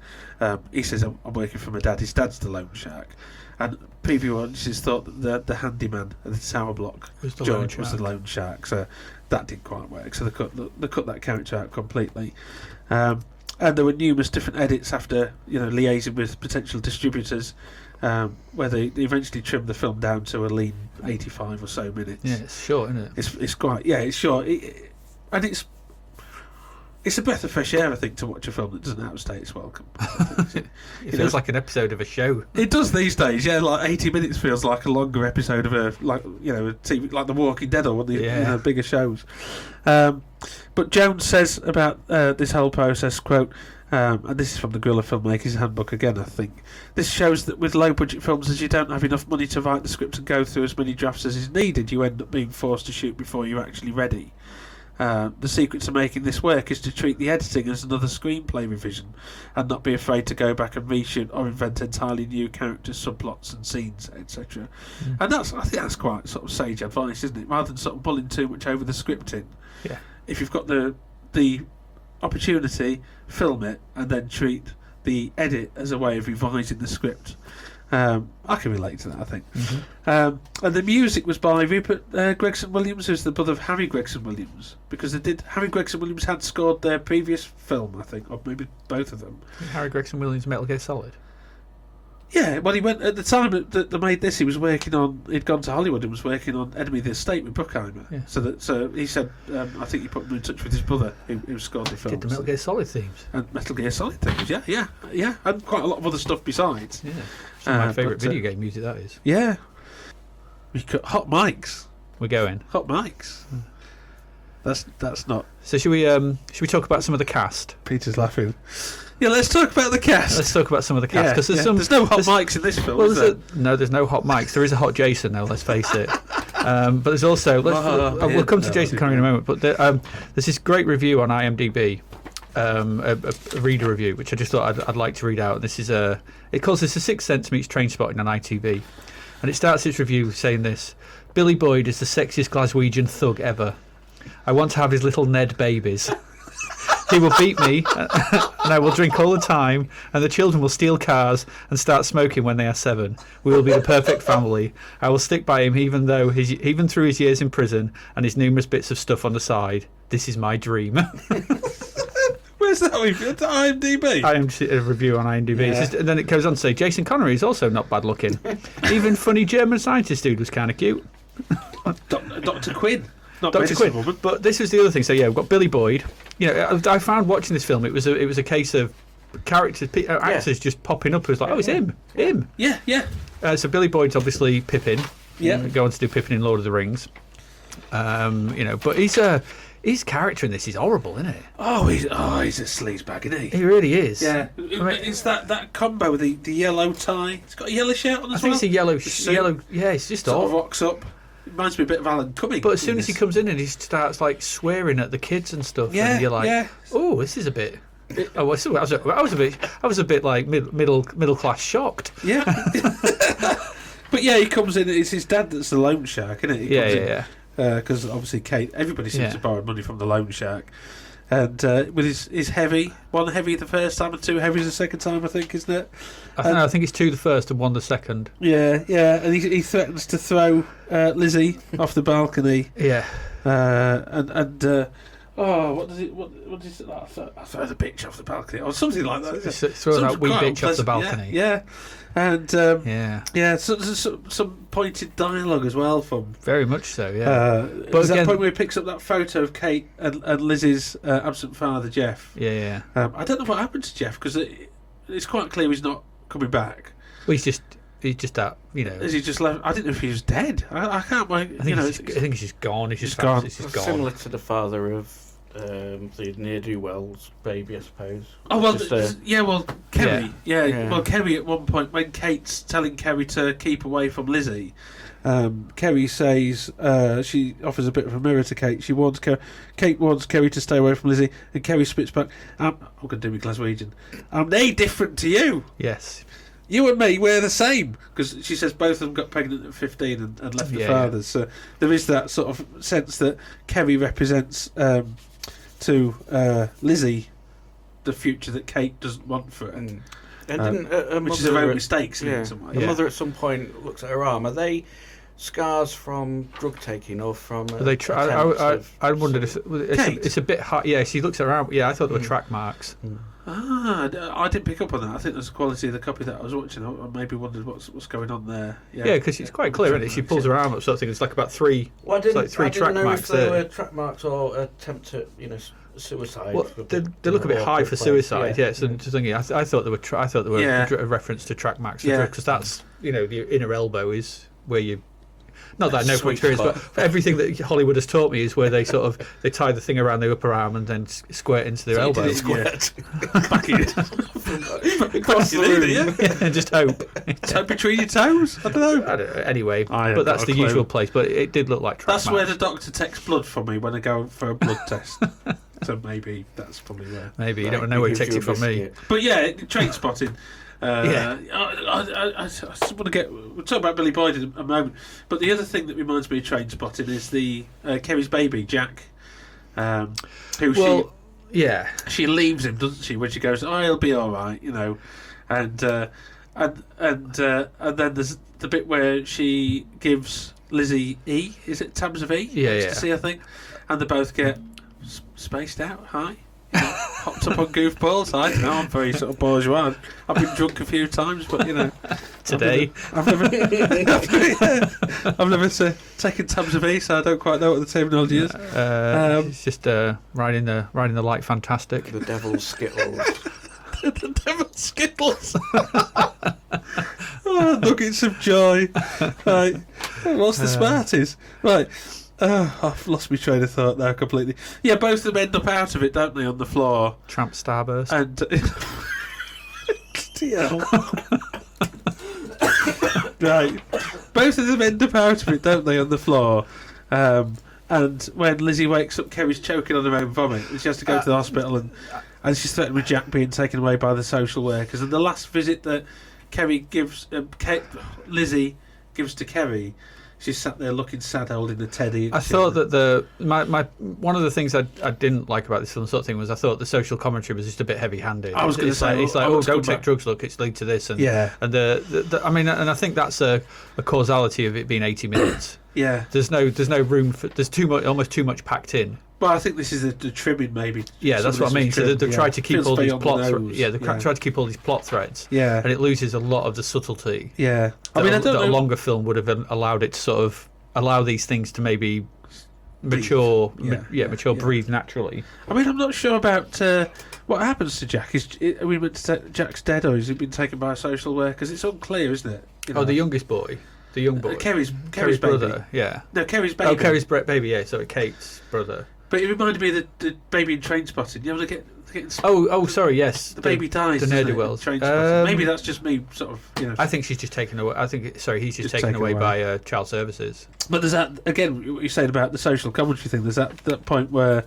He says, I'm working for my dad. His dad's the loan shark. And preview audiences thought that the handyman of the tower block, George, was the loan shark. So that didn't quite work. So they cut that character out completely. And there were numerous different edits after liaising with potential distributors, where they eventually trimmed the film down to a lean 85 or so minutes. Yeah, it's short, isn't it? It's quite, it's short, and it's a breath of fresh air, I think, to watch a film that doesn't outstay its welcome. It feels like an episode of a show. It does these days, yeah. Like 80 minutes feels like a longer episode of a TV, like The Walking Dead or one of the bigger shows. But Jones says about this whole process, quote, and this is from the Guerrilla Filmmakers Handbook again, I think. This shows that with low-budget films, as you don't have enough money to write the script and go through as many drafts as is needed, you end up being forced to shoot before you're actually ready. The secret to making this work is to treat the editing as another screenplay revision and not be afraid to go back and reshoot or invent entirely new characters, subplots and scenes, etc. And I think that's quite sort of sage advice, isn't it? Rather than sort of bullying too much over the scripting. Yeah. If you've got the opportunity, film it and then treat the edit as a way of revising the script. I can relate to that, I think. And the music was by Rupert Gregson Williams, who's the brother of Harry Gregson Williams, because Harry Gregson Williams had scored their previous film, I think, or maybe both of them. Harry Gregson Williams, Metal Gear Solid. Yeah, well, he went at the time that they made this. He was working on. He'd gone to Hollywood and was working on Enemy of the State with Bruckheimer. Yeah. So he said, I think he put him in touch with his brother, who scored the film. Did the Metal Gear Solid themes and Metal Gear Solid themes, yeah, and quite a lot of other stuff besides. Yeah, some of my favourite video game music that is. Yeah, we got hot mics. We're going hot mics. That's not. So should we talk about some of the cast? Peter's laughing. Yeah, let's talk about the cast. Let's talk about some of the cast, because there's no hot mics in this film. Well, there's no hot mics. There is a hot Jason, though. Let's face it. But there's also we'll come to Jason Connery in a moment. But there's this great review on IMDb, a reader review, which I just thought I'd like to read out. This is it calls this A Sixth Sense meets Trainspotting on ITV, and it starts its review saying this: Billy Boyd is the sexiest Glaswegian thug ever. I want to have his little Ned babies. He will beat me, and I will drink all the time, and the children will steal cars and start smoking when they are 7. We will be the perfect family. I will stick by him even through his years in prison and his numerous bits of stuff on the side. This is my dream. Where's that review? To IMDb? A review on IMDb. Yeah. And then it goes on to say, Jason Connery is also not bad looking. Even funny German scientist dude was kind of cute. Dr. Quinn. Dr. Quinn. But this was the other thing. So yeah, we've got Billy Boyd. I found watching this film, it was a case of characters, actors just popping up. It was like, it's him. Yeah. So Billy Boyd's obviously Pippin. Yeah. Going to do Pippin in Lord of the Rings. But his character in this is horrible, isn't it? He's a sleazebag, isn't he? He really is. Yeah. It's that combo with the yellow tie. It's got a yellow shirt on as well. I think it's a yellow. Yeah, it's just sort of rocks up. It reminds me a bit of Alan Cumming. But as soon as he comes in and he starts like swearing at the kids and stuff, and you're like, oh, this is a bit. I was a bit like middle class shocked. Yeah. But yeah, he comes in. It's his dad that's the loan shark, isn't it? He comes in because obviously everybody seems Yeah. to borrow money from the loan shark. And with his heavy, one heavy the first time and two heavies the second time, I think, isn't it? I think it's 2 the first and 1 the second. Yeah, and he threatens to throw Lizzie off the balcony. Yeah. What does it? What is it? I'll throw the bitch off the balcony or something like that. Throw that wee bitch off the balcony. Yeah. And some pointed dialogue as well from. Very much so. Yeah. But there's that point where he picks up that photo of Kate and Lizzie's absent father Jeff. Yeah. I don't know what happened to Jeff because it's quite clear he's not coming back. Well, he's just out. You know. Is he just left? I didn't know if he was dead. I can't wait. I think he's just gone. He's just gone. He's just gone. Similar to the father of the ne'er-do-well's baby, I suppose. Oh well, Just, Kerry. Yeah. Well, Kerry at one point when Kate's telling Kerry to keep away from Lizzie, Kerry says she offers a bit of a mirror to Kate. Kate wants Kerry to stay away from Lizzie, and Kerry spits back. I'm going to do my Glaswegian. I'm nae different to you. Yes. You and me, we're the same. Because she says both of them got pregnant at 15 and left their fathers. So there is that sort of sense that Kerry represents to Lizzie the future that Kate doesn't want for her. And didn't which is her own mistakes in some way. The mother at some point looks at her arm. Are they scars from drug taking or from? I wondered if it's a bit hard. Yeah, she looks around. Yeah, I thought there were track marks. I didn't pick up on that. I think there's the quality of the copy that I was watching. I maybe wondered what's going on there. Yeah, because it's quite clear, isn't it? She pulls her arm up, sort of thing. It's like about three. Well, I three didn't track know marks if they there. were track marks or attempt at suicide. Well, they look a bit high for suicide. Yeah, so I thought there were a reference to track marks because that's the inner elbow is where you. Not that I know from experience, but everything that Hollywood has taught me is where they they tie the thing around the upper arm and then squirt into their elbow. Squirt. Back in. Across the room, and just hope. So between your toes? I don't know. Anyway, but that's the usual place. But it did look like track That's marks. where the doctor takes blood from me when I go for a blood test. So maybe that's probably where. Maybe you don't know where he takes it from me. But yeah, train spotting. I just want to we'll talk about Billy Boyd in a moment, but the other thing that reminds me of train spotting is the Kerry's baby Jack, she leaves him, doesn't she, when she goes, he'll be all right, and then there's the bit where she gives Lizzie is it tabs of E? To see, I think, and they both get spaced out high. Hopped up on goofballs. I don't know. I'm very sort of bourgeois. I've been drunk a few times, but today I've never taken tabs of E, so I don't quite know what the terminology is. It's just riding the light fantastic. The devil's skittles. The devil's skittles. Nuggets of joy. Right. What's the Smarties? Right. I've lost my train of thought now completely. Yeah, both of them end up out of it, don't they, on the floor? Tramp starburst. And right, both of them end up out of it, don't they, on the floor? And when Lizzie wakes up, Kerry's choking on her own vomit, and she has to go to the hospital, and she's threatened with Jack being taken away by the social workers. And the last visit that Kerry gives, Lizzie gives to Kerry. She's sat there looking sad, holding the teddy. I thought that my one of the things I didn't like about this film sort of thing was I thought the social commentary was just a bit heavy-handed. I was going to say, it's like don't take drugs. Look, it's lead to this, and and I think that's a causality of it being 80 minutes. Yeah, there's no room for almost too much packed in. Well, I think this is the trimming, maybe. Yeah, that's what I mean. So they've tried to keep all these plot. They've tried to keep all these plot threads. Yeah, and it loses a lot of the subtlety. Yeah, I don't know. A longer film would have allowed it to sort of allow these things to maybe mature. Breathe naturally. I mean, I'm not sure about what happens to Jack. Are we meant to say Jack's dead, or has he been taken by a social worker? Because it's unclear, isn't it? The youngest boy. The young boy. Kerry's brother, yeah. No, Kerry's baby. Oh, Kerry's baby, yeah. Sorry, Kate's brother. But it reminded me of the baby in Train Spotting. You ever get sorry, yes. The baby dies. The near-do-wells. Maybe that's just me, sort of. I think she's just taken away. He's just taken away by Child Services. But there's that again. What you said about the social commentary thing. There's that point where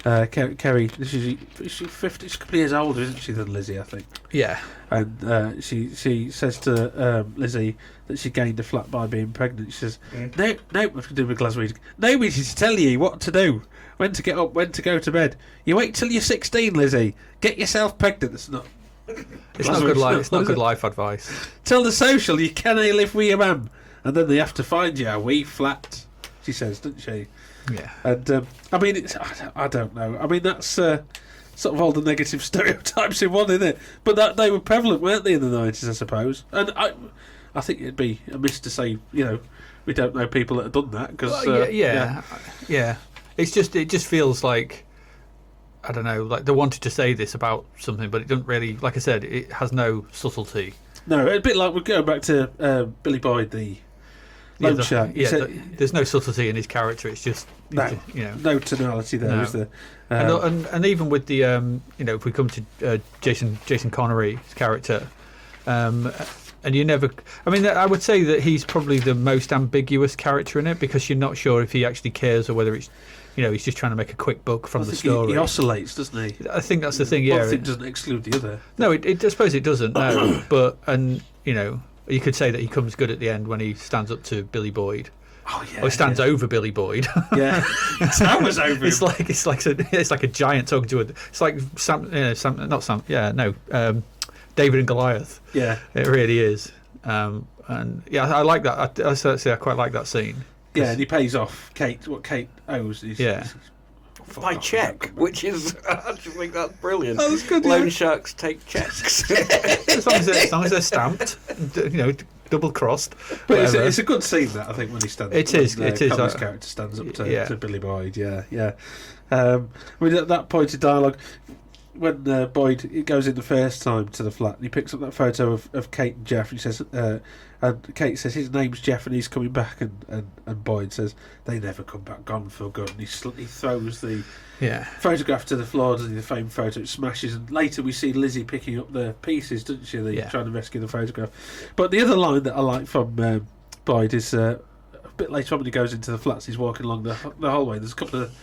Kerry, she's 50, she's a couple of years older, isn't she, than Lizzie, I think. Yeah. And she says to Lizzie that she gained a flat by being pregnant. She says, no, I've to do with Glasweed. Nobody to tell you what to do, when to get up, when to go to bed. You wait till you're 16, Lizzie. Get yourself pregnant. It's not good life. It's not good life advice. Tell the social you can't live with your mum, and then they have to find you a wee flat. She says, doesn't she? Yeah. And I mean, I don't know. I mean, that's sort of all the negative stereotypes in one, isn't it? But that they were prevalent, weren't they, in the 90s, I suppose? And I think it'd be amiss to say, we don't know people that have done that, because yeah. It just feels like, I don't know, like they wanted to say this about something, but it doesn't really. Like I said, it has no subtlety. No, a bit like we're going back to Billy Boyd, the loan shark. There's no subtlety in his character. It's just no tonality there, is there? And even with the if we come to Jason Connery's character, and you never. I mean, I would say that he's probably the most ambiguous character in it, because you're not sure if he actually cares or whether it's. He's just trying to make a quick buck from the story. He oscillates, doesn't he? I think that's the thing. Yeah, one thing doesn't exclude the other. No, I suppose it doesn't. No, but you could say that he comes good at the end when he stands up to Billy Boyd. Oh yeah. Or he stands over Billy Boyd. Yeah, towers over him. It's like a giant talking to it. It's like David and Goliath. Yeah, it really is. And yeah, I like that. I quite like that scene. Yeah, and he pays off what Kate owes. By cheque, which is, I just think that's brilliant. Oh, that's good. Loan sharks take cheques. as long as they're stamped, double crossed. But it's a good scene, that, I think, when he stands. It is. Connor's character stands up to Billy Boyd. Yeah. I mean, at that point in dialogue, when Boyd goes in the first time to the flat, and he picks up that photo of Kate and Jeff, and he says, and Kate says his name's Jeff and he's coming back, and Boyd says they never come back, gone for good, and he throws the photograph to the floor, doesn't he, the framed photo, it smashes, and later we see Lizzie picking up the pieces, doesn't she, trying to rescue the photograph. But the other line that I like from Boyd is a bit later on when he goes into the flats, he's walking along the hallway, there's a couple of,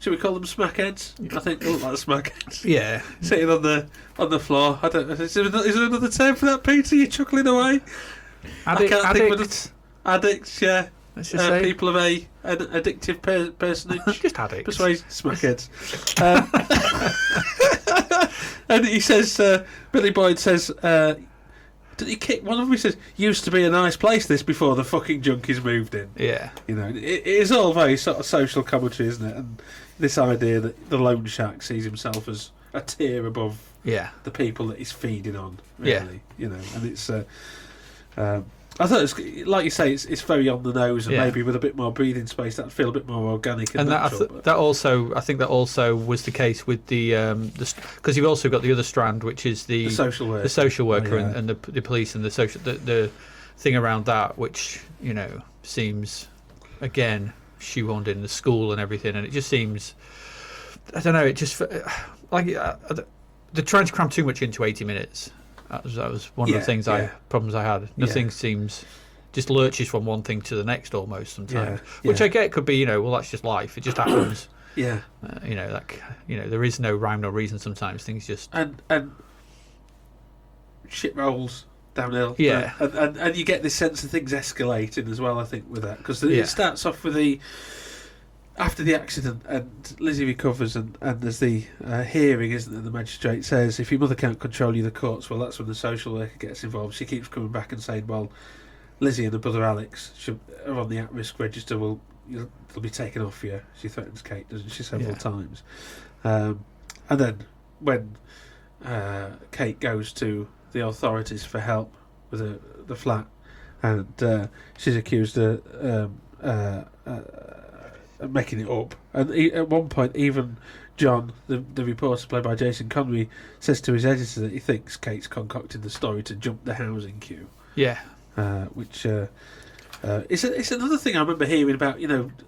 should we call them smackheads? I think they look like smackheads. Yeah. Sitting on the floor. I don't know. Is there another term for that, Peter? You're chuckling away. Addicts, yeah. Let's just say people of an addictive personage. Just addicts. Persuade smackheads. And he says, Billy Boyd says, did he kick one of them? He says, used to be a nice place this before the fucking junkies moved in. Yeah. It is all very sort of social commentary, isn't it? And this idea that the loan shark sees himself as a tier above the people that he's feeding on, really. And it's I thought it's, like you say, it's very on the nose, and maybe with a bit more breathing space that'd feel a bit more organic and natural. I think that also was the case with the because you've also got the other strand, which is the social worker, and the police and the thing around that, which seems again shoehorned in the school and everything, and it just seems, I don't know, it just like they're trying to cram too much into 80 minutes. That was one of the things problems I had. Nothing seems just lurches from one thing to the next almost sometimes, which I get could be that's just life. It just happens. There is no rhyme nor reason. Sometimes things just and shit rolls downhill. Yeah, and you get this sense of things escalating as well. I think with that, because it starts off with after the accident, and Lizzie recovers, and there's the hearing, isn't there? The magistrate says, if your mother can't control you, the courts. Well, that's when the social worker gets involved. She keeps coming back and saying, well, Lizzie and her brother Alex are on the at-risk register. Well, they'll be taken off you. She threatens Kate, doesn't she, several times. And then when Kate goes to the authorities for help with the flat, and she's accused of making it up, and at one point even John, the reporter played by Jason Connery, says to his editor that he thinks Kate's concocted the story to jump the housing queue, which It's another thing I remember hearing about,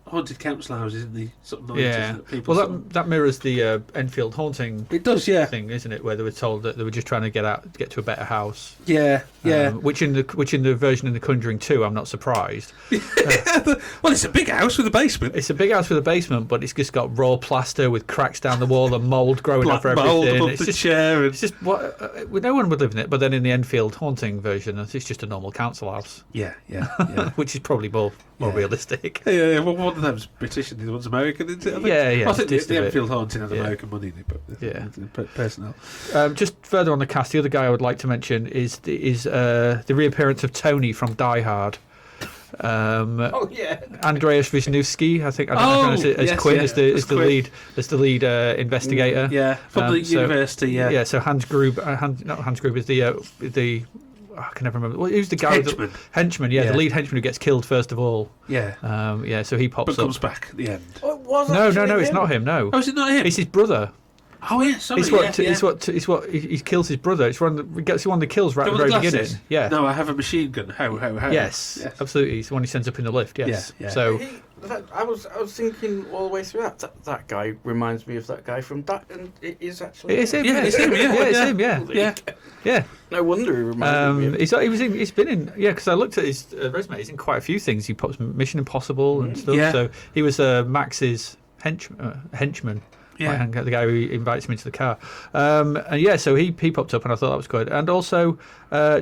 haunted council houses in the sort of 90s. Yeah. That people Well, that mirrors the Enfield haunting. It does, yeah. Thing, isn't it? Where they were told that they were just trying to get to a better house. Yeah. Which in the version in The Conjuring 2, I'm not surprised. Well, it's a big house with a basement. It's a big house with a basement, but it's just got raw plaster with cracks down the wall and mould growing Black over mould everything. above the chair. It's just what no one would live in it. But then in the Enfield haunting version, it's just a normal council house. Yeah. Which is probably more realistic. Yeah. Well, one of them's British and the other one's American, isn't it? I think? Yeah. I think the Enfield haunting has American money in it, but personnel. Just further on the cast, the other guy I would like to mention is the reappearance of Tony from Die Hard. Andreas Wisniewski, I don't know as Quinn is the lead investigator. From the university. Yeah. So Hans Gruber is the I can never remember. Who's the guy? Henchman. The lead henchman who gets killed first of all. Yeah. So he pops but up. comes back at the end. No, it's not him. No. Oh, is it not him? It's his brother. Oh yeah, sorry. It's what he kills his brother. It's one of the kills right at the very beginning. Yeah. No, I have a machine gun. Ho. Yes, absolutely. It's the one he sends up in the lift. Yes. Yeah. So I was thinking all the way through that guy reminds me of that guy from that, and it is actually. It is him. Yeah, it's him. Yeah. Yeah. No wonder he reminds me of him. He's been in. Yeah, because I looked at his resume. He's in quite a few things. He pops Mission Impossible and stuff. Yeah. So he was Max's henchman. Yeah. The guy who invites him into the car. So he popped up and I thought that was good. And also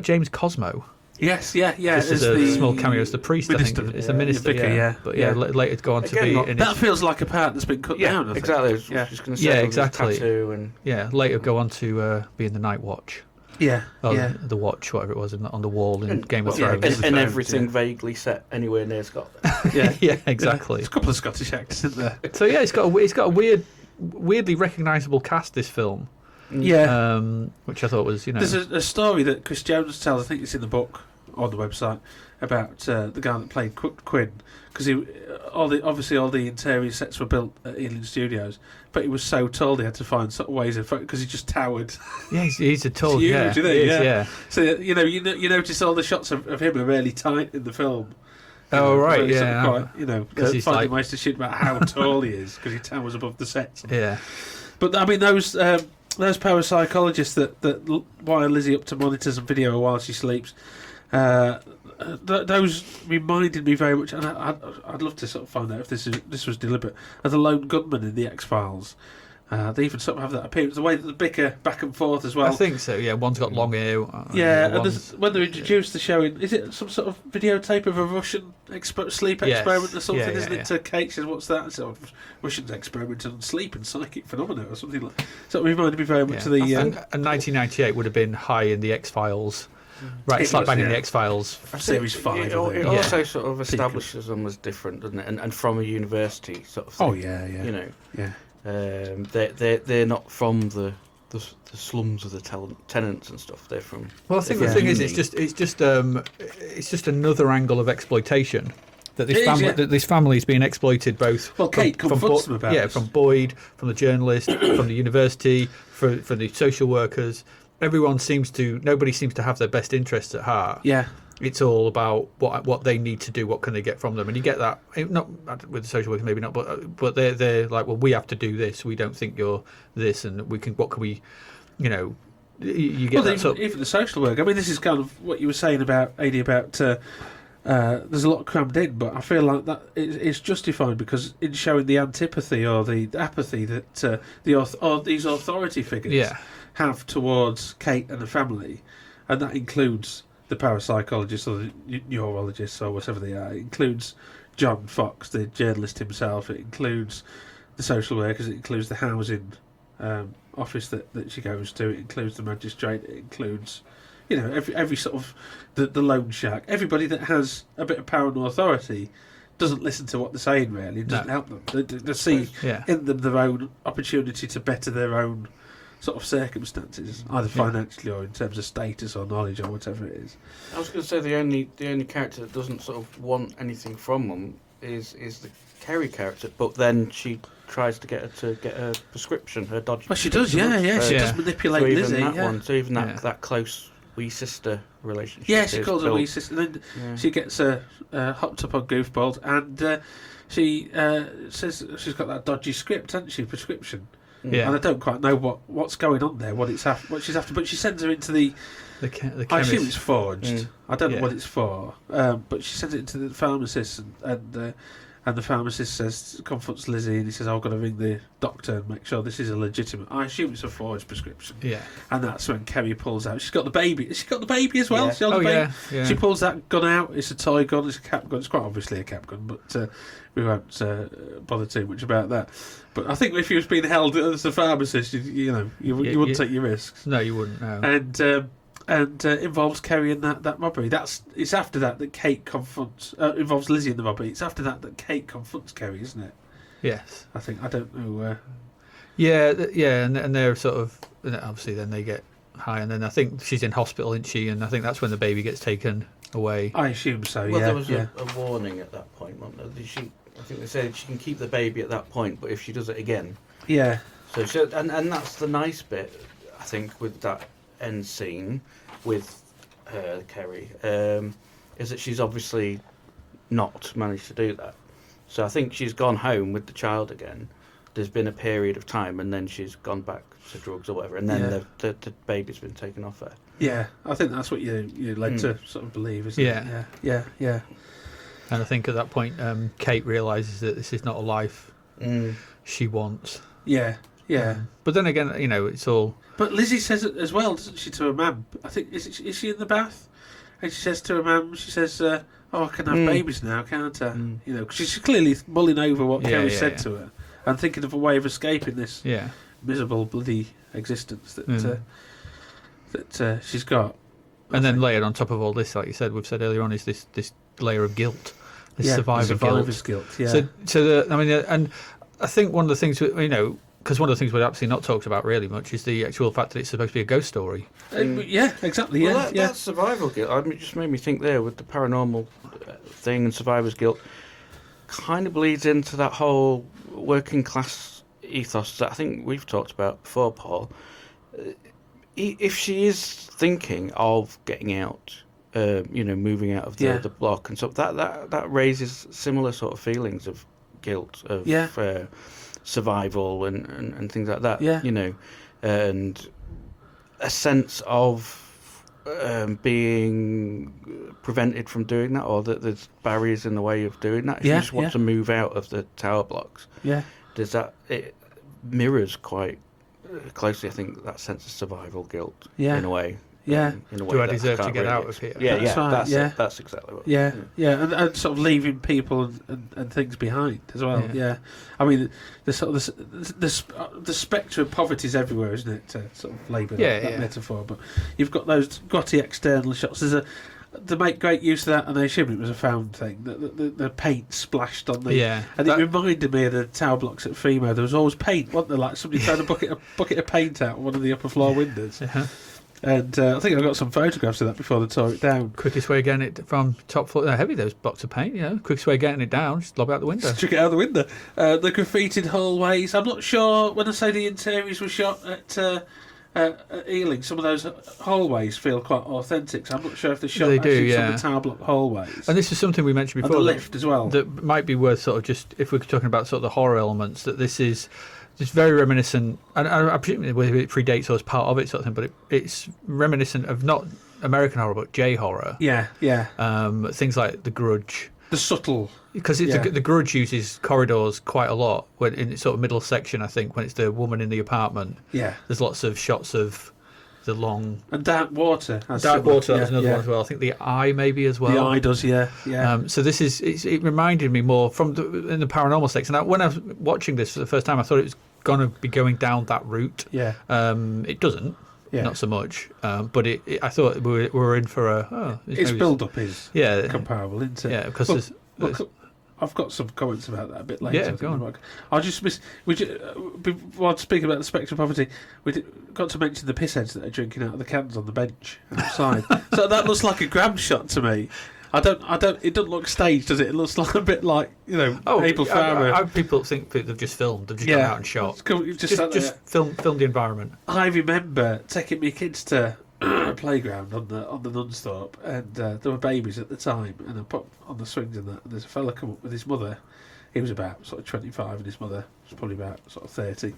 James Cosmo. Yes, yeah. This is a small cameo as the priest, minister, I think. It's the minister, vicar, But later to go on to be in that feels like a part that's been cut down, I think. Exactly. I was just going to say exactly. Tattoo and... later go on to be in the Night Watch. The Watch, whatever it was, on the wall in Game of Thrones. And everything vaguely set anywhere near Scotland. Yeah, exactly. There's a couple of Scottish actors in there. So it's got a weirdly recognisable cast, this film. Yeah. Which I thought was, There's a story that Chris Jones tells, I think it's in the book on the website, about the guy that played Quinn, because all the interior sets were built at Ealing Studios, but he was so tall he had to find sort of ways of, because he just towered. Yeah, he's a tall. Huge, yeah, isn't he? Yeah. So you notice all the shots of him are really tight in the film. Right, because he's finding ways to shoot about how tall he is, because he towers above the sets. Yeah. But I mean, those parapsychologists that wire Lizzie up to monitors and video while she sleeps, those reminded me very much, and I'd love to sort of find out if this was deliberate, of the lone gunman in the X-Files. They even sort of have that appearance, the way that they bicker back and forth as well. I think so, yeah. One's got long hair. And when they're introduced, they're showing, is it some sort of videotape of a Russian sleep experiment or something, isn't it? To Kate, she says, what's that? Sort of Russians experiment on sleep and psychic phenomena or something like that. So it reminded me very much of the... and 1998 would have been high in the X-Files. Right, slap bang in the X-Files. Series 5. It also sort of establishes them as different, doesn't it? And from a university sort of thing. Oh, yeah. They're not from the slums of the tenants and stuff. They're from. Well, I think the thing is, it's just another angle of exploitation that this family is being exploited both. Well, Kate confronts them about from Boyd, from the journalist, from the university, from the social workers. Nobody seems to have their best interests at heart. Yeah. It's all about what they need to do, what can they get from them, and you get that not with the social workers, maybe not, but they're like, well, we have to do this. We don't think you're this, and what can we, you get that. Even the social work. I mean, this is kind of what you were saying about AD about. There's a lot crammed in, but I feel like that it's justified because in showing the antipathy or the apathy that these authority figures have towards Kate and the family, and that includes the parapsychologists or the neurologists or whatever they are. It includes John Fox, the journalist himself. It includes the social workers. It includes the housing office that she goes to. It includes the magistrate. It includes, every sort of the loan shark. Everybody that has a bit of power and authority doesn't listen to what they're saying, really. It doesn't help them. They see in them their own opportunity to better their own sort of circumstances, either financially or in terms of status or knowledge or whatever it is. I was going to say the only character that doesn't sort of want anything from them is the Kerry character, but then she tries to get her to get her prescription, her dodgy. Well, she does, yeah. She does manipulate so Lizzie. Even that close wee sister relationship. Yeah, she calls her built. wee sister. Then she gets hopped up on goofballs, and she says she's got that dodgy script, hasn't she? Prescription. Yeah. And I don't quite know what's going on there, what she's after. But she sends her into the I assume it's forged. I don't know what it's for. But she sends it into the pharmacist, and the pharmacist confronts Lizzie, and he says, "I've got to ring the doctor and make sure this is a legitimate." I assume it's a forged prescription. Yeah. And that's when Kerry pulls out. She's got the baby. Has she got the baby as well? Yeah. She got the baby? Yeah. She pulls that gun out. It's a toy gun. It's a cap gun. It's quite obviously a cap gun, but we won't bother too much about that. But I think if you was being held as a pharmacist, you wouldn't take your risks. No, you wouldn't. No. And involves Kerry in that robbery. It's after that Kate confronts involves Lizzie in the robbery. It's after that Kate confronts Kerry, isn't it? Yes. I think I don't know. And they're sort of obviously then they get high, and then I think she's in hospital, isn't she? And I think that's when the baby gets taken away. I assume so. Well, yeah. there was yeah. a warning at that point, wasn't there? I think they said she can keep the baby at that point, but if she does it again, Yeah. So and that's the nice bit, I think, with that end scene with Kerry, is that she's obviously not managed to do that. So I think she's gone home with the child again. There's been a period of time, and then she's gone back to drugs or whatever, and then the baby's been taken off her. Yeah, I think that's what you're led to sort of believe, isn't it? Yeah. And I think at that point, Kate realises that this is not a life she wants. Yeah. But then again, it's all. But Lizzie says it as well, doesn't she, to her mum? I think is she in the bath? And she says to her mum, she says, "Oh, I can have babies now, can't I?" Cause she's clearly mulling over what Kerry said to her and thinking of a way of escaping this miserable bloody existence that she's got. And then layered on top of all this, like you said, we've said earlier on, is this layer of guilt, this survivor's guilt. Yeah. And I think one of the things because one of the things we've absolutely not talked about really much is the actual fact that it's supposed to be a ghost story. Yeah, exactly. Well, that survival guilt. It just made me think there with the paranormal thing and survivor's guilt. Kind of bleeds into that whole working class ethos that I think we've talked about before, Paul. If she is thinking of getting out, moving out of the block and stuff, that raises similar sort of feelings of guilt, of survival and things like that. And a sense of being prevented from doing that, or that there's barriers in the way of doing that. If you just want to move out of the tower blocks, it mirrors quite closely, I think, that sense of survival guilt in a way. Yeah. Do I deserve to get out of here? That's exactly what. And sort of leaving people and things behind as well. Yeah. I mean, the sort of the spectre of poverty is everywhere, isn't it? To sort of labour that metaphor. But you've got those grotty external shots. They make great use of that, and I assume it was a found thing. The paint splashed on the and it reminded me of the tower blocks at Fremo. There was always paint, wasn't there? Like somebody throwing a bucket of paint out one of the upper floor windows. And I think I got some photographs of that before they tore it down. Quickest way of getting it from top floor. They're heavy, those blocks of paint. Quickest way of getting it down, just lob it out the window. Just chuck it out the window. The graffitied hallways. I'm not sure when I say the interiors were shot at Ealing. Some of those hallways feel quite authentic. So I'm not sure if they shot some of the tower block hallways. And this is something we mentioned before. And the lift as well. That might be worth sort of just, if we're talking about sort of the horror elements, that this is just very reminiscent, and I presume it predates or is part of it sort of thing, but it's reminiscent of not American horror but J-horror. Yeah. Things like The Grudge. The subtle. Because the Grudge uses corridors quite a lot when in its sort of middle section, I think, when it's the woman in the apartment. Yeah. There's lots of shots of the long... And Dark Water. Dark Water, that's another one as well. I think The Eye maybe as well. The Eye does, yeah. So this it reminded me more from in the paranormal section. When I was watching this for the first time, I thought it was going to be going down that route. Yeah. It doesn't. Yeah. Not so much. But I thought we were in for its build-up is comparable, isn't it? Yeah, because I've got some comments about that a bit later. Yeah, go on. I'll just while speaking about the spectre of poverty, got to mention the pissheads that are drinking out of the cans on the bench outside. So that looks like a grab shot to me. I don't. It doesn't look staged, does it? It looks like a bit like Abel Farmer. People think they've just filmed. They've just gone out and shot. Just filmed the environment. I remember taking my kids to a playground on the Nunsthorpe, and there were babies at the time, and I put on the swings and that, and there's a fella come up with his mother. He was about sort of 25, and his mother was probably about sort of 30.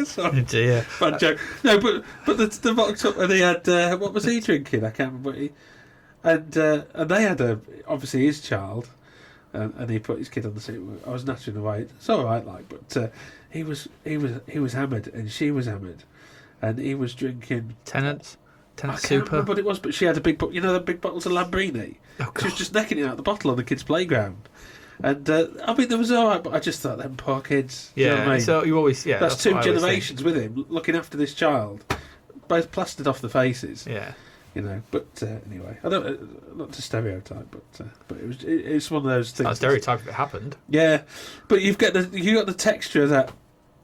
Sorry. Dear. Bad joke. No, but the box up, and he had what was he drinking? I can't remember. And they had obviously his child, and he put his kid on the seat. I was nattering away. It's all right, like, but he was hammered, and she was hammered, and he was drinking Tenants I can't Super. remember what it was, but she had a big, the big bottles of Lambrini. Oh, She was just necking it out of the bottle on the kids' playground. And I mean, there was all right, but I just thought, them poor kids. Do you know what I mean? So you always that's two generations with him looking after this child, both plastered off the faces. Yeah. You know, but anyway, I don't not to stereotype, but it's one of those things. Not a stereotype if it happened. Yeah, but you got the texture of that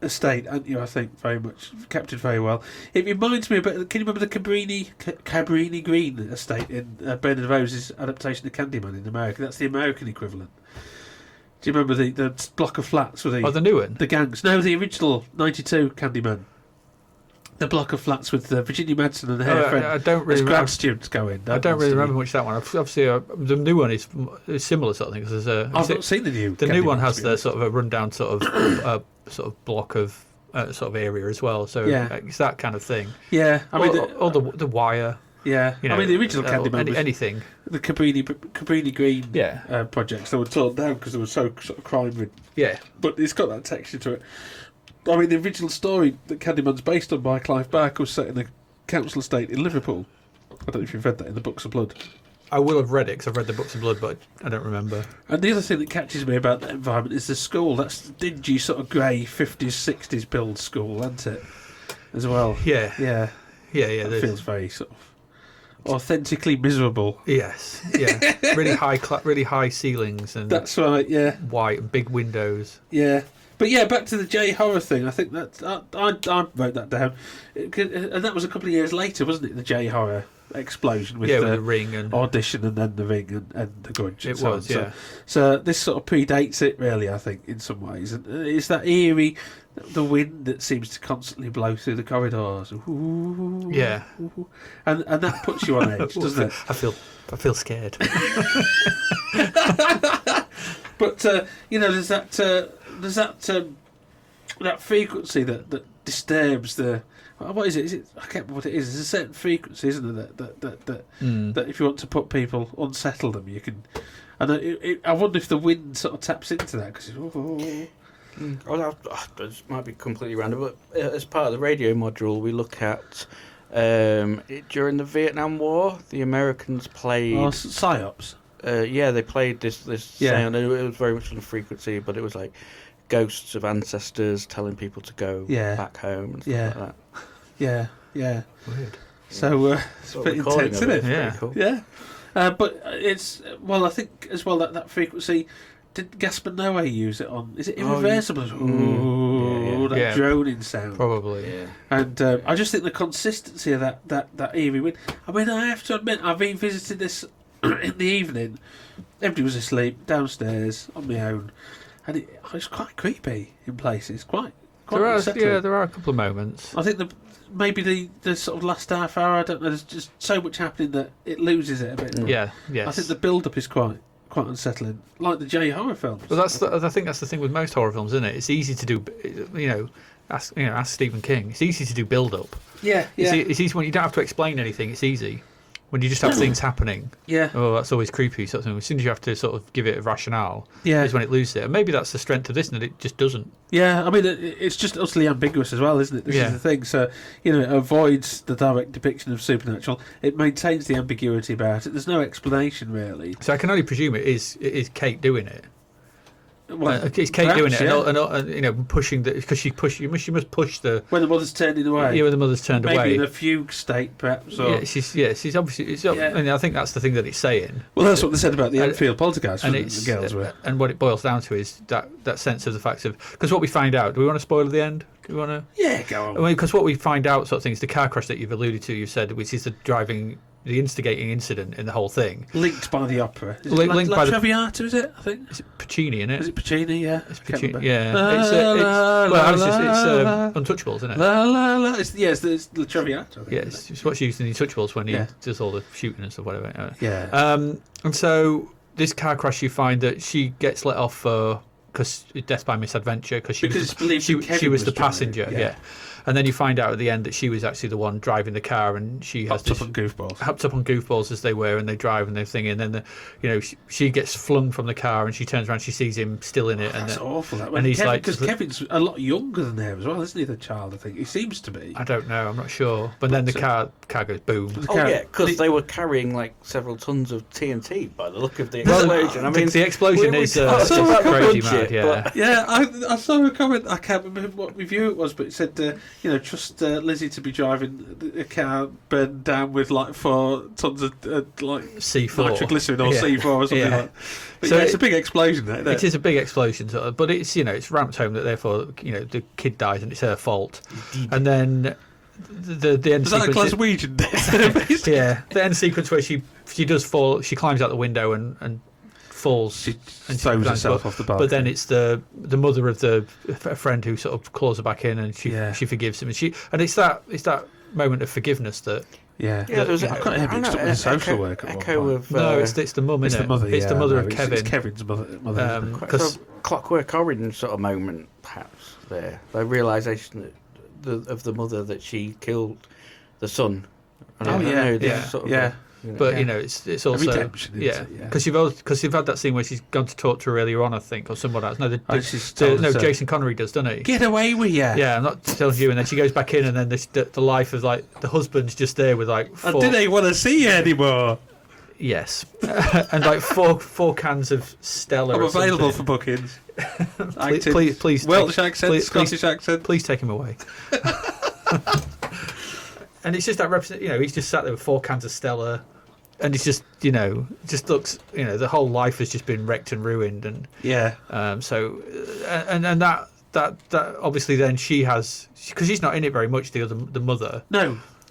estate, haven't you? I think very much captured very well. It reminds me a bit. Can you remember the Cabrini Green estate in Bernard Rose's adaptation of Candyman in America? That's the American equivalent. Do you remember the block of flats with the new one? The gangs? No, the original '92 Candyman. The block of flats with Virginia Madsen and her friend. I don't really as grad students go in. I don't really remember much of that one. Obviously, the new one is similar sort of thing. Cause I've not seen the new. The new one has the sort of a rundown sort of block of sort of area as well. So it's that kind of thing. Yeah, I mean, the Wire. Yeah, you know, I mean the original Candyman was anything. The Cabrini Green projects that were torn down because they were so sort of crime-ridden. Yeah, but it's got that texture to it. I mean, the original story that Candyman's based on by Clive Barker was set in a council estate in Liverpool. I don't know if you've read that in the Books of Blood. I will have read it because I've read the Books of Blood, but I don't remember. And the other thing that catches me about that environment is the school. That's the dingy sort of grey 50s, 60s build school, isn't it? As well. Yeah. It feels very sort of authentically miserable. Yes, yeah. really high ceilings and that's right. Yeah, white and big windows. Yeah. But yeah, back to the J horror thing. I think that I wrote that down, and that was a couple of years later, wasn't it? The J horror explosion with the Ring and Audition, and then the Ring and the Grudge. It was, yeah. So this sort of predates it, really. I think in some ways, and it's that eerie, the wind that seems to constantly blow through the corridors. Ooh, yeah, and that puts you on edge, doesn't it? I feel scared. But there's that frequency that disturbs the. What is it? I can't remember what it is. There's a certain frequency, isn't there? That if you want to put people, unsettle them, you can. And I wonder if the wind sort of taps into that because. This might be completely random, but as part of the radio module, we look at during the Vietnam War, the Americans played psyops. They played this sound. It was very much on the frequency, but it was like ghosts of ancestors telling people to go back home and stuff like that. Yeah. Weird. So it's a bit intense, isn't it? Yeah. Cool. Yeah. But it's I think as well that frequency. Did Gaspar Noé use it on? Is it irreversible? That droning sound. Probably. Yeah. And I just think the consistency of that eerie wind. I mean, I have to admit, I've revisited this in the evening. Everybody was asleep downstairs on my own, and it was quite creepy in places. Quite unsettling. There are a couple of moments. I think maybe the sort of last half hour. I don't know. There's just so much happening that it loses it a bit. Yeah. Yes. I think the build-up is quite unsettling, like the J horror films. Well, I think that's the thing with most horror films, isn't it? It's easy to do. Ask Stephen King. It's easy to do build-up. Yeah. It's easy when you don't have to explain anything. It's easy. When you just have things happening, that's always creepy. Sort of thing. As soon as you have to sort of give it a rationale, is when it loses it. And maybe that's the strength of this, and it just doesn't. Yeah, I mean, it's just utterly ambiguous as well, isn't it? This is the thing. So, it avoids the direct depiction of supernatural. It maintains the ambiguity about it. There's no explanation, really. So I can only presume it is Kate doing it. Well, it's Kate doing it, and pushing because you must push the when the mother's turning away. Yeah, when the mother's turned away, maybe in a fugue state, perhaps. Or... she's obviously. And I think that's the thing that it's saying. Well, that's what they said about the Enfield Poltergeist, and the girls were. And what it boils down to is that sense of the fact of because what we find out. Do we want to spoil the end? Do we want to? Yeah, go on. I mean, because what we find out, sort of things, the car crash that you've alluded to, you said, which is the driving the instigating incident in the whole thing. Linked by the opera. Is Linked it by the Traviata, is it? I think. Is it Puccini, isn't it? Is it Puccini? Yeah. It's Puccini. Yeah. La, It's la, Untouchables, isn't it? La la la. It's the Traviata. I think, Yeah, isn't it's what's used in the Untouchables when he Yeah. does all the shooting and stuff, whatever. it? Yeah. And so this car crash, you find that she gets let off for because death by misadventure because she Because it's believed she Kevin was the was driving, passenger. yeah. Yeah. And then you find out at the end that she was actually the one driving the car, and she has Hopped up on goofballs. hopped up on goofballs as they were, and they drive and they're thinking, and then she gets flung from the car, and she turns around, she sees him still in it, and That's then, awful. That and he's like, because Kevin's a lot younger than there as well, isn't he? The child, I think he seems to be. I don't know, I'm not sure, but then the car goes boom. Oh yeah, because they were carrying like several tons of TNT by the look of the Well, explosion. I mean, the explosion we is talked so about crazy budget, mad, yeah. but- Yeah, I saw a comment. I can't remember what review it was, but it said, trust Lizzie to be driving a car burned down with like 4 tons of like C4 nitroglycerin or Yeah. C4 or something Yeah. like that. But So it's a big explosion. Isn't It is a big explosion, but it's it's ramped home that therefore the kid dies and it's her fault, and then the end Is that a sequence. Glaswegian death? Yeah, the end sequence where she does fall, she climbs out the window and falls. She and throws lands, herself off the balcony. But then it's the mother of a friend who sort of claws her back in, and she forgives him, and it's that moment of forgiveness that. Yeah, Yeah, there was I've got it mixed up with a social worker. Echo of No, it's the mum, It's isn't the it? mother. It's the mother of Kevin. It's Kevin's mother. isn't it? Because Clockwork Orange sort of moment, perhaps there, the realization that of the mother that she killed the son. And I don't know, this yeah, sort of yeah. But it's also redemption, isn't it? Yeah. because you've had that scene where she's gone to talk to her earlier on, I think, or someone else. No, She's told us, Jason Connery does, doesn't he? Get away with you. Yeah, I'm not telling you. And then she goes back in, and then the life of like the husband's just there with like I 4, didn't want to see you anymore. yes, and like four cans of Stella. I'm or available for something. bookings. Please, Welsh take, accent, please, Scottish accent. Please take him away. And it's just that he's just sat there with 4 cans of Stella. And it's just, just looks, the whole life has just been wrecked and ruined, and Yeah. so, and that obviously then she has, because she's not in it very much, the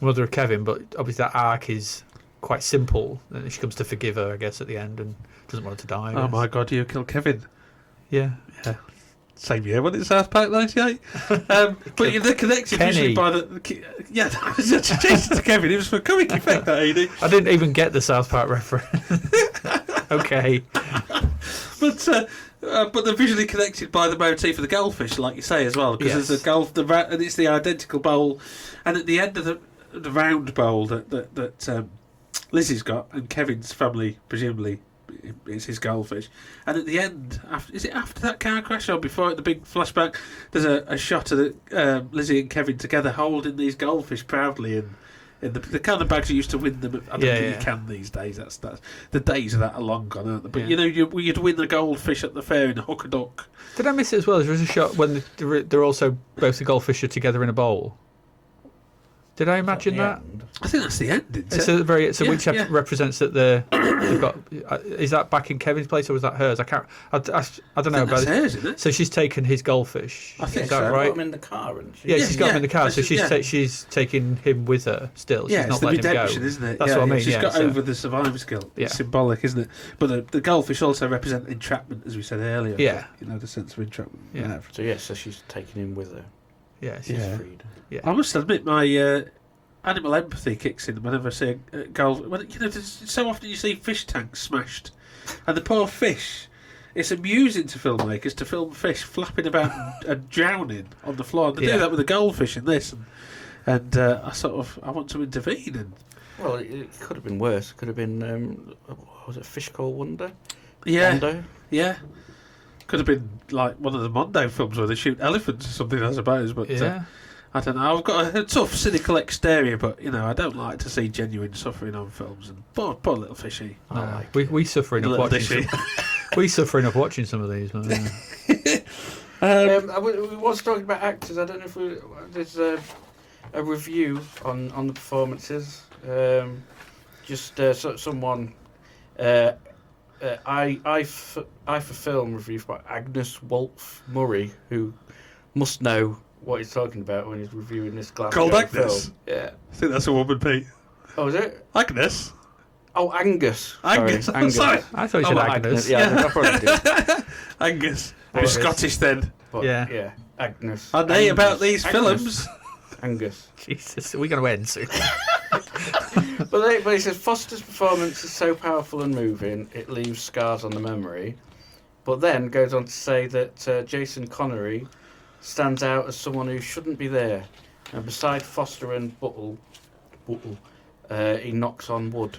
mother of Kevin, but obviously that arc is quite simple, and she comes to forgive her, I guess, at the end, and doesn't want her to die. I Oh guess. my God, you killed Kevin. Yeah. Same year, wasn't it? South Park '98. But they're connected Kenny. usually by that was Jason to Kevin. It was for comic effect, that AD. I didn't even get the South Park reference. Okay. But they're visually connected by the motif of the goldfish, like you say as well, because there's a and it's the identical bowl, and at the end of the round bowl that Lizzie's got, and Kevin's family presumably it's his goldfish, and at the end, after that car crash or before it, the big flashback, there's a shot of Lizzie and Kevin together holding these goldfish proudly in the kind of bags you used to win them. I don't think you can these days. That's the days of that are long gone, aren't they? But you'd win the goldfish at the fair in a hook a duck. Did I miss it as well? There was a shot when they're also both the goldfish are together in a bowl. Did I imagine that? I think that's the end. Which represents that they've got. Is that back in Kevin's place or was that hers? I can't. I don't know about it. Hers, isn't it? So she's taken his goldfish. I think is that so. right? Got him in the car, and she's got him in the car. So Yeah. she's taking him with her still. She's Yeah, not it's the letting redemption, him go. isn't it? That's what I mean. She's got over the survivor's guilt. Yeah. It's symbolic, isn't it? But the goldfish also represent entrapment, as we said earlier. Yeah. The sense of entrapment. Yeah. So she's taking him with her. Yeah, She's freed. Yeah. I must admit, my animal empathy kicks in whenever I see a gold. So often you see fish tanks smashed, and the poor fish. It's amusing to filmmakers to film fish flapping about and drowning on the floor. They do that with a goldfish in this, and I want to intervene. And well, it could have been worse. It could have been was it Fish Called Wonder? Yeah, Mondo? yeah. Could have been like one of the Mondo films where they shoot elephants or something, I suppose. But I don't know. I've got a tough, cynical exterior, but I don't like to see genuine suffering on films. And poor little fishy. We suffer enough watching. We suffer enough watching some of these. Man. We was talking about actors. I don't know if there's a review on the performances. Someone. I for Film review by Agnes Wolfe Murray, who must know what he's talking about when he's reviewing this Glasgow Called Agnes? film. Yeah. I think that's a woman, Pete. Oh, is it? Agnes. Oh, Angus. Angus. Sorry, Angus. Sorry. I thought you said Agnes. Yeah, I probably did. Angus. You're Scottish then. But, Yeah. Agnes. Are they Angus. about these Agnes. films? Angus. Jesus, are we going to end soon? But he says Foster's performance is so powerful and moving, it leaves scars on the memory. But then goes on to say that Jason Connery stands out as someone who shouldn't be there. And beside Foster and Buttle, he knocks on wood.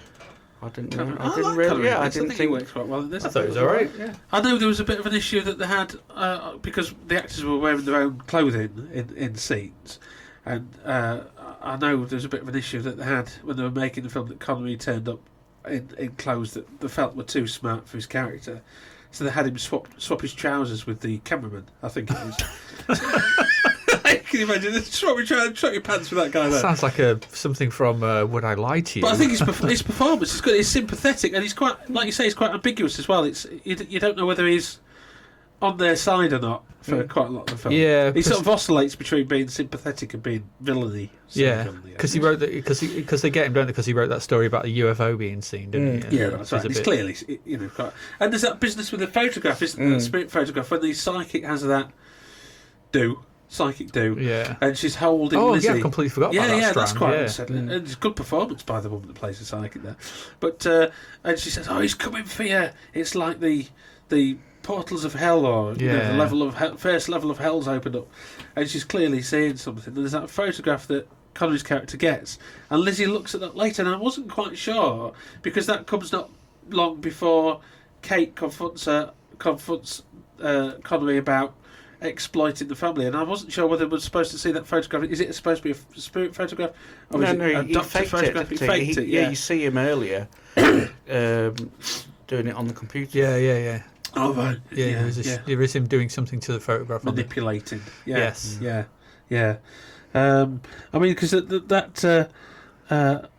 I didn't think. I think he works quite well in this. I thought it was alright. Yeah. I know there was a bit of an issue that they had because the actors were wearing their own clothing in scenes, and I know there was a bit of an issue that they had when they were making the film that Connery turned up in clothes that they felt were too smart for his character, so they had him swap his trousers with the cameraman. I think it was. Can you imagine? Swap your pants with that guy there. Sounds like something from Would I Lie to You? But I think his performance is good. He's sympathetic, and he's quite, like you say, he's quite ambiguous as well. It's you don't know whether he's on their side or not for quite a lot of the film. Yeah, he sort of oscillates between being sympathetic and being villainy. Yeah, because he wrote because they get him, don't they? Because he wrote that story about the UFO being seen, didn't he? Yeah, that's right. It's clearly, quite. And there's that business with the photograph, isn't there? That spirit photograph when the psychic has that psychic do. Yeah. And she's holding Lizzie. Yeah, I completely forgot about that. Yeah, that's quite yeah. unsettling. And it's a good performance by the woman that plays the psychic there. But and she says, "Oh, he's coming for you." It's like the portals of hell, or the level of first level of hell's opened up, and she's clearly seeing something. And there's that photograph that Connery's character gets, and Lizzie looks at that later, and I wasn't quite sure because that comes not long before Kate confronts Connery about exploiting the family, and I wasn't sure whether we're supposed to see that photograph. Is it supposed to be a spirit photograph? Or No, is no, it a he doctor faked photograph? it. He faked it. Yeah, you see him earlier doing it on the computer. Yeah. Oh right. Yeah, there is him doing something to the photograph. Manipulating. Yeah. Yes. Yeah. I mean, because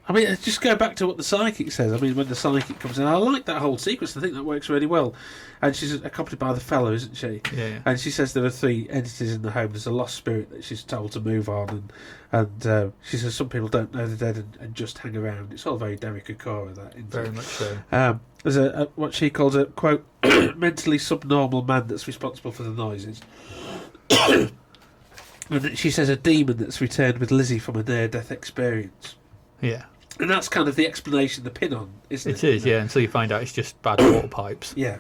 I mean, just go back to what the psychic says. I mean, when the psychic comes in, I like that whole sequence. I think that works really well. And she's accompanied by the fellow, isn't she? Yeah. And she says there are 3 entities in the home. There's a lost spirit that she's told to move on, and she says some people don't know they're dead and just hang around. It's all very Derek Okora, that. Very much so. There's a what she calls a quote mentally subnormal man that's responsible for the noises. And she says a demon that's returned with Lizzie from a near-death experience. Yeah. And that's kind of the explanation, the pin on, isn't it? It is, yeah, until you find out it's just bad water pipes. Yeah.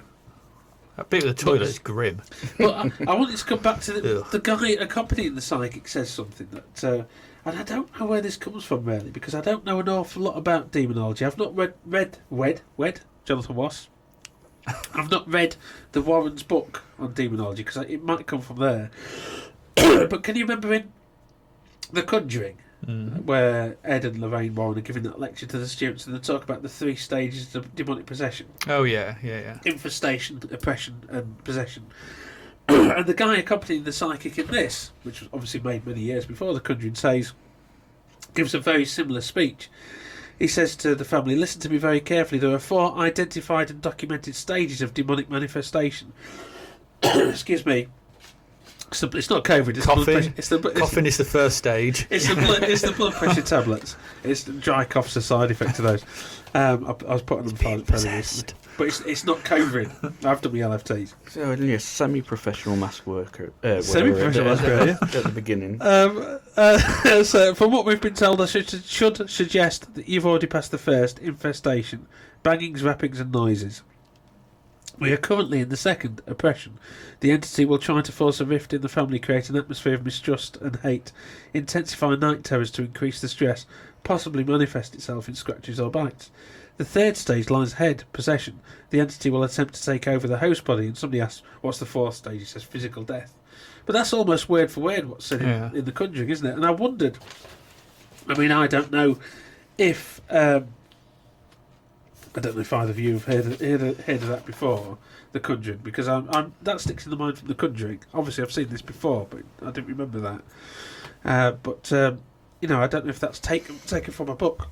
That bit of the toilet is grim. But I wanted to come back to the guy accompanying the psychic says something that, and I don't know where this comes from really, because I don't know an awful lot about demonology. I've not read Jonathan Wass. I've not read the Warren's book on demonology, because it might come from there. But can you remember in The Conjuring, where Ed and Lorraine Warren are giving that lecture to the students, and they talk about the 3 stages of demonic possession? Oh yeah. Infestation, oppression, and possession. And the guy accompanying the psychic in this, which was obviously made many years before The Conjuring, gives a very similar speech. He says to the family, "Listen to me very carefully. There are 4 identified and documented stages of demonic manifestation." Excuse me. It's not COVID. It's Coughing. Blood Coughing is the first stage. It's the blood pressure tablets. It's the dry cough's a side effect of those. I was putting them on recently, but it's not COVID. I've done my LFTs. So you're a semi-professional mask worker. Semi-professional mask worker, at the beginning. So from what we've been told, I should suggest that you've already passed the first infestation, bangings, rappings, and noises. We are currently in the second, oppression. The entity will try to force a rift in the family, create an atmosphere of mistrust and hate, intensify night terrors to increase the stress, possibly manifest itself in scratches or bites. The third stage lies ahead, possession. The entity will attempt to take over the host body, and somebody asks, what's the 4th stage? He says, physical death. But that's almost word for word what's said in The Conjuring, isn't it? And I wondered, I mean, I don't know if... I don't know if either of you have heard of that before, The Conjuring, because that sticks in the mind from The Conjuring. Obviously, I've seen this before, but I didn't remember that. But I don't know if that's taken from a book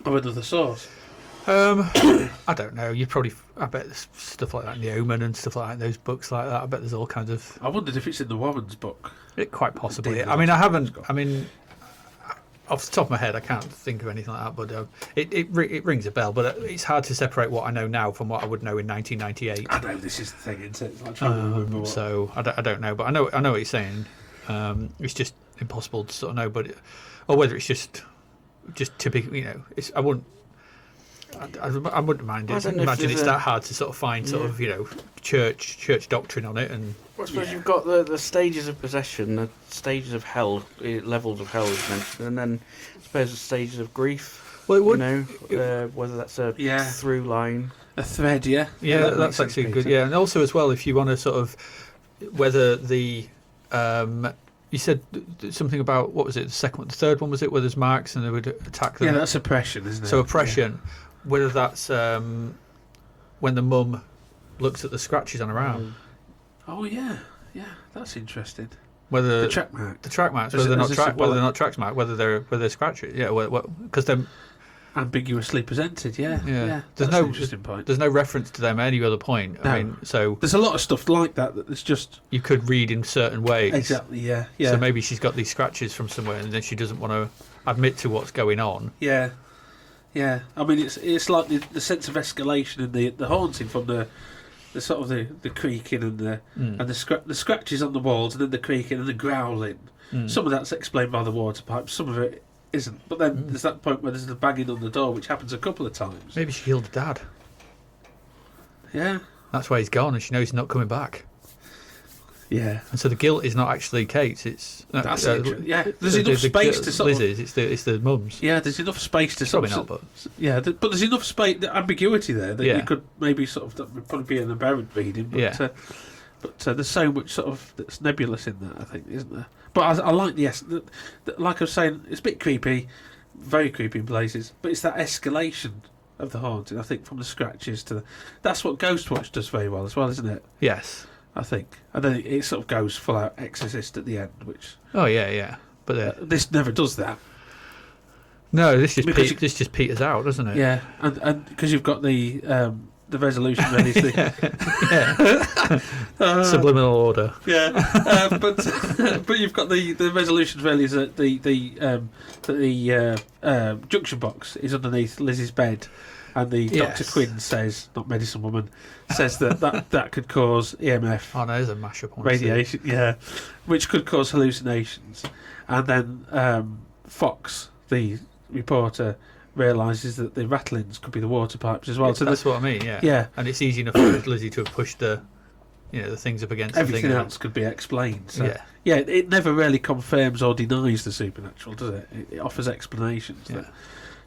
or another source. I don't know. I bet there's stuff like that in The Omen and stuff like that in those books like that. I bet there's all kinds of. I wondered if it's in the Warren's book. Quite possibly. I mean, I haven't. I mean, off the top of my head, I can't think of anything like that. But it rings a bell. But it's hard to separate what I know now from what I would know in 1998. I know this is the thing, isn't it? It's like trying to remember what... So I don't know, but I know what you're saying. It's just impossible to sort of know, or whether it's just typical. I wouldn't mind it. Imagine it's that hard to sort of find sort of church doctrine on it. And I suppose you've got the stages of possession, the stages of hell, levels of hell is mentioned, and then I suppose the stages of grief. Well, it would, whether that's a through line, a thread, yeah, that's actually good. Yeah, and also as well, if you want to sort of whether the you said something about, what was it, the second one, the third one, was it, where there's marks and they would attack them? Yeah, that's oppression, isn't it? So oppression, whether that's when the mum looks at the scratches on her arm. Oh yeah, that's interesting. Whether the track marks, whether they're not track marks, whether they're scratches, because they're ambiguously presented. Yeah. There's an interesting point. There's no reference to them at any other point. No. I mean, so there's a lot of stuff like that it's just you could read in certain ways. Exactly. Yeah. So maybe she's got these scratches from somewhere, and then she doesn't want to admit to what's going on. Yeah. I mean, it's like the sense of escalation and the haunting from the sort of the creaking and the scratches on the walls, and then the creaking and the growling. Some of that's explained by the water pipes, some of it isn't. But then there's that point where there's the banging on the door, which happens a couple of times. Maybe she killed Dad. Yeah. That's why he's gone, and she knows he's not coming back. Yeah. And so the guilt is not actually Kate's. It's There's enough space to sort Liz's. It's the mum's. Yeah, there's enough space to sort of. But but there's enough space, the ambiguity there that you could maybe sort of, that would probably be an aberrant reading. But, but there's so much sort of that's nebulous in that, I think, isn't there? But I like like I was saying, it's a bit creepy, very creepy in places. But it's that escalation of the haunting, I think, from the scratches to that's what Ghostwatch does very well as well, isn't it? Yes. I think, and then it sort of goes full out Exorcist at the end, which but this never does that. No, this just peters out, doesn't it? Yeah, and because you've got the resolution ready, subliminal order. Yeah, but you've got the resolution really is that the junction box is underneath Lizzie's bed. And the Dr. Quinn says, not medicine woman, says that could cause EMF. Oh, no, there's a mashup on radiation, which could cause hallucinations. And then Fox, the reporter, realises that the rattlings could be the water pipes as well. So that's what I mean, yeah. And it's easy enough for Lizzie to have pushed the things up against everything else could be explained. So, it never really confirms or denies the supernatural, does it? It offers explanations. Yeah.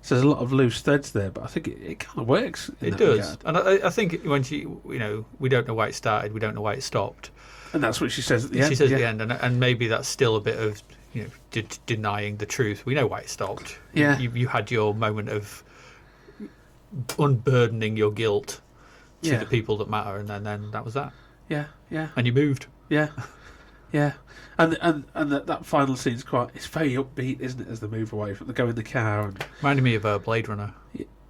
So there's a lot of loose threads there, but I think it kind of works. It does, and I think when she, we don't know why it started, we don't know why it stopped, and that's what she says at the end. She says at the end, and maybe that's still a bit of denying the truth. We know why it stopped. Yeah, you had your moment of unburdening your guilt to the people that matter, and then that was that. Yeah, and you moved. Yeah. And that final scene's it's very upbeat, isn't it, as they move away from they go in the car and reminded me of Blade Runner.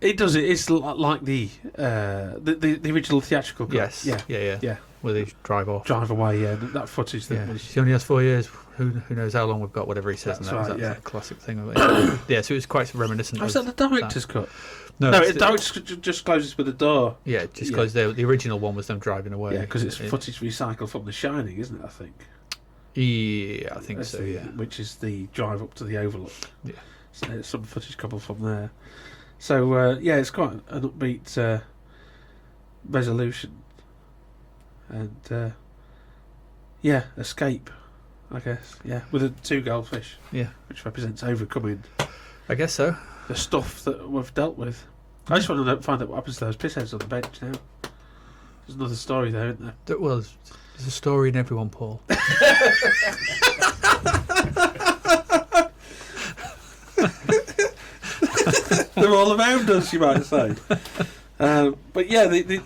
It does. It's like the original theatrical cut. Yes. Yeah. Where they drive away. Yeah, that footage. She only has 4 years. Who knows how long we've got? Whatever he says. That's right. That's a classic thing of it. Yeah. So it was quite reminiscent. Was that the director's cut? No, the director's just closes with the door. Yeah, just because the original one was them driving away. Yeah, because it's footage recycled from The Shining, isn't it? I think. Yeah, I think so. Which is the drive up to the Overlook. Yeah. So it's some footage coupled from there. So it's quite an upbeat resolution, and escape, I guess. Yeah, with the 2 goldfish. Yeah, which represents overcoming. I guess so. The stuff that we've dealt with. I just want to find out what happens to those pissheads on the bench now. There's another story there, isn't there? Well, there's a story in everyone, Paul. They're all around us, you might say. But the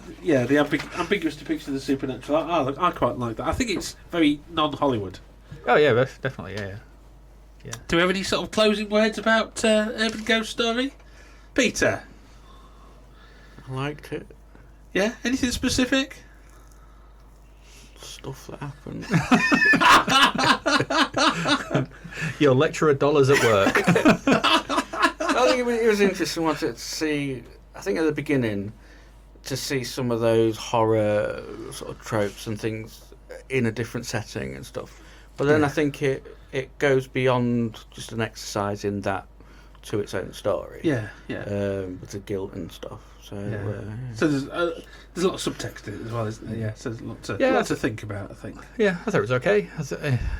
ambiguous depiction of the supernatural, I quite like that. I think it's very non-Hollywood. Oh yeah, definitely, yeah. Do we have any sort of closing words about Urban Ghost Story, Peter? I liked it. Yeah. Anything specific? stuff that happened. Your lecturer dollars at work. I think it was interesting to see, I think at the beginning, to see some of those horror sort of tropes and things in a different setting and stuff. But then I think it goes beyond just an exercise in that to its own story. Yeah. With the guilt and stuff. So, So there's a lot of subtext in it as well, isn't there? Yeah. So there's a lot to think about, I think. Yeah, I thought it was okay.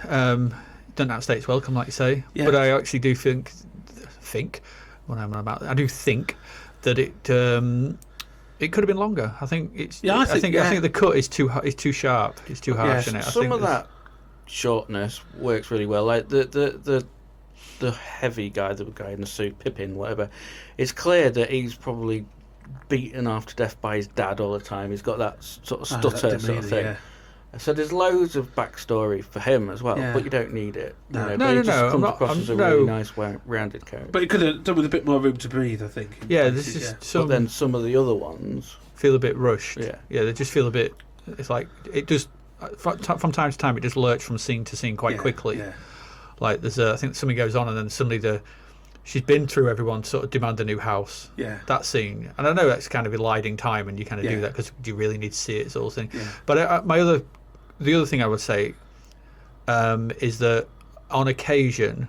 Don't outstay its welcome, like you say. Yeah. But I actually do think what am I about? I do think that it could have been longer. I think it's. Yeah, I think the cut is too sharp. It's too harsh in it. Some of that shortness works really well. Like the heavy guy, the guy in the suit, Pippin, whatever. It's clear that he's probably beaten half to death by his dad all the time. He's got that sort of stutter sort of thing. Yeah. So there's loads of backstory for him as well, but you don't need it. No. He just comes across as a really nice, rounded character. But it could have done with a bit more room to breathe, I think. Yeah, this is. But then some of the other ones feel a bit rushed. Yeah, they just feel a bit. It's like it just from time to time it just lurches from scene to scene quite quickly. Yeah. Like there's I think something goes on and then suddenly she's been through everyone to sort of demand a new house. Yeah. That scene, and I know that's kind of eliding time, and you kind of do that because you really need to see it sort of thing. Yeah. But the other thing I would say is that on occasion,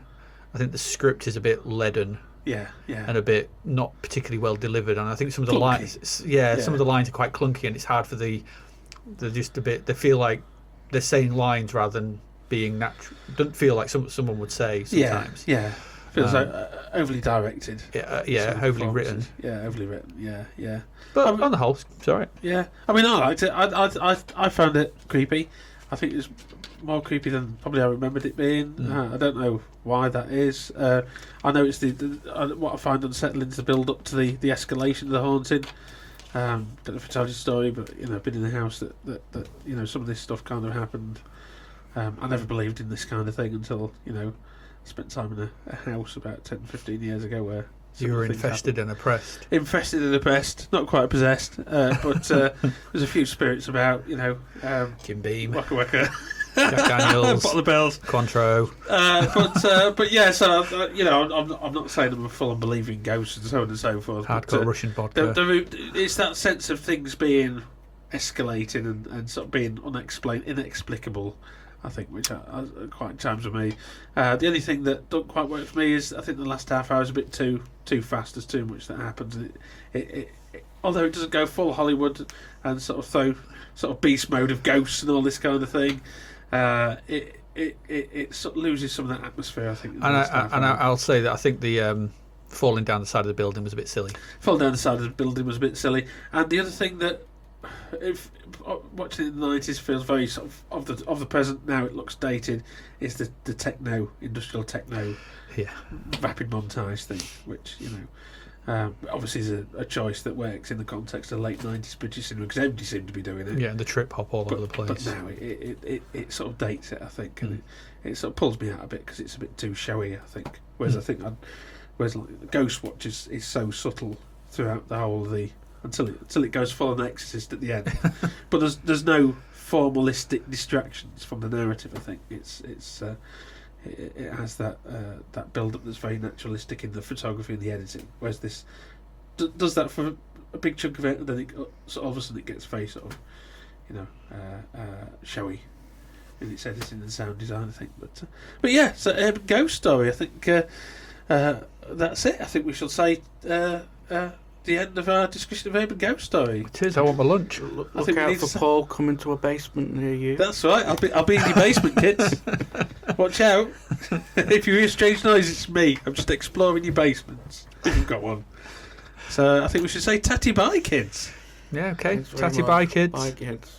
I think the script is a bit leaden. Yeah. And a bit not particularly well delivered, and I think some of the lines, some of the lines are quite clunky, and it's hard for they're just a bit. They feel like they're saying lines rather than being natural. Don't feel like someone would say sometimes. Yeah. Feels like overly directed. Overly written. Yeah, overly written. Yeah. But on the whole, it's alright. Yeah, I mean, I liked it. I found it creepy. I think it was more creepy than probably I remembered it being. I don't know why that is. I know it's what I find unsettling is the build up to the escalation of the haunting. Don't know if I told you the story, but I've been in a house that some of this stuff kind of happened. I never believed in this kind of thing until I spent time in a house about 10, 15 years ago where you were infested and oppressed. Infested and oppressed, not quite possessed, but there's a few spirits about, Jim Beam, Waka Waka, Jack Daniels, Bottle of Bells, Cointreau. But yeah, so I'm not saying I'm a full on believer in ghosts and so on and so forth. Hardcore Russian vodka. It's that sense of things being escalating and sort of being inexplicable. I think, which quite chimes with me. The only thing that don't quite work for me is I think the last half hour is a bit too fast. There's too much that happens. And it although it doesn't go full Hollywood and sort of throw sort of beast mode of ghosts and all this kind of thing, it sort of loses some of that atmosphere. I think. I'll say that I think the falling down the side of the building was a bit silly. Falling down the side of the building was a bit silly. And the other thing that, if watching it in the 90s feels very sort of the present, now it looks dated, is the industrial techno rapid montage thing, which obviously is a choice that works in the context of late 90s British cinema because everybody seemed to be doing it. Yeah, and the trip hop all over the place. But now it sort of dates it, I think, and it sort of pulls me out a bit because it's a bit too showy, I think. Whereas like Ghostwatch is so subtle throughout the whole of the until it goes full on Exorcist at the end. But there's no formalistic distractions from the narrative. I think it has that build up that's very naturalistic in the photography and the editing. Whereas this does that for a big chunk of it, and then all of a sudden it gets very sort of showy in its editing and sound design, I think. But yeah, so Urban Ghost Story. I think that's it. I think we shall say. The end of our discussion of Urban Ghost Story. It is. I want my lunch. Look out for Paul coming to a basement near you. That's right. I'll be in your basement, kids. Watch out. If you hear strange noises, it's me. I'm just exploring your basements. If you've got one. So I think we should say tatty bye, kids. Yeah. Okay. Tatty bye, kids. Bye, kids.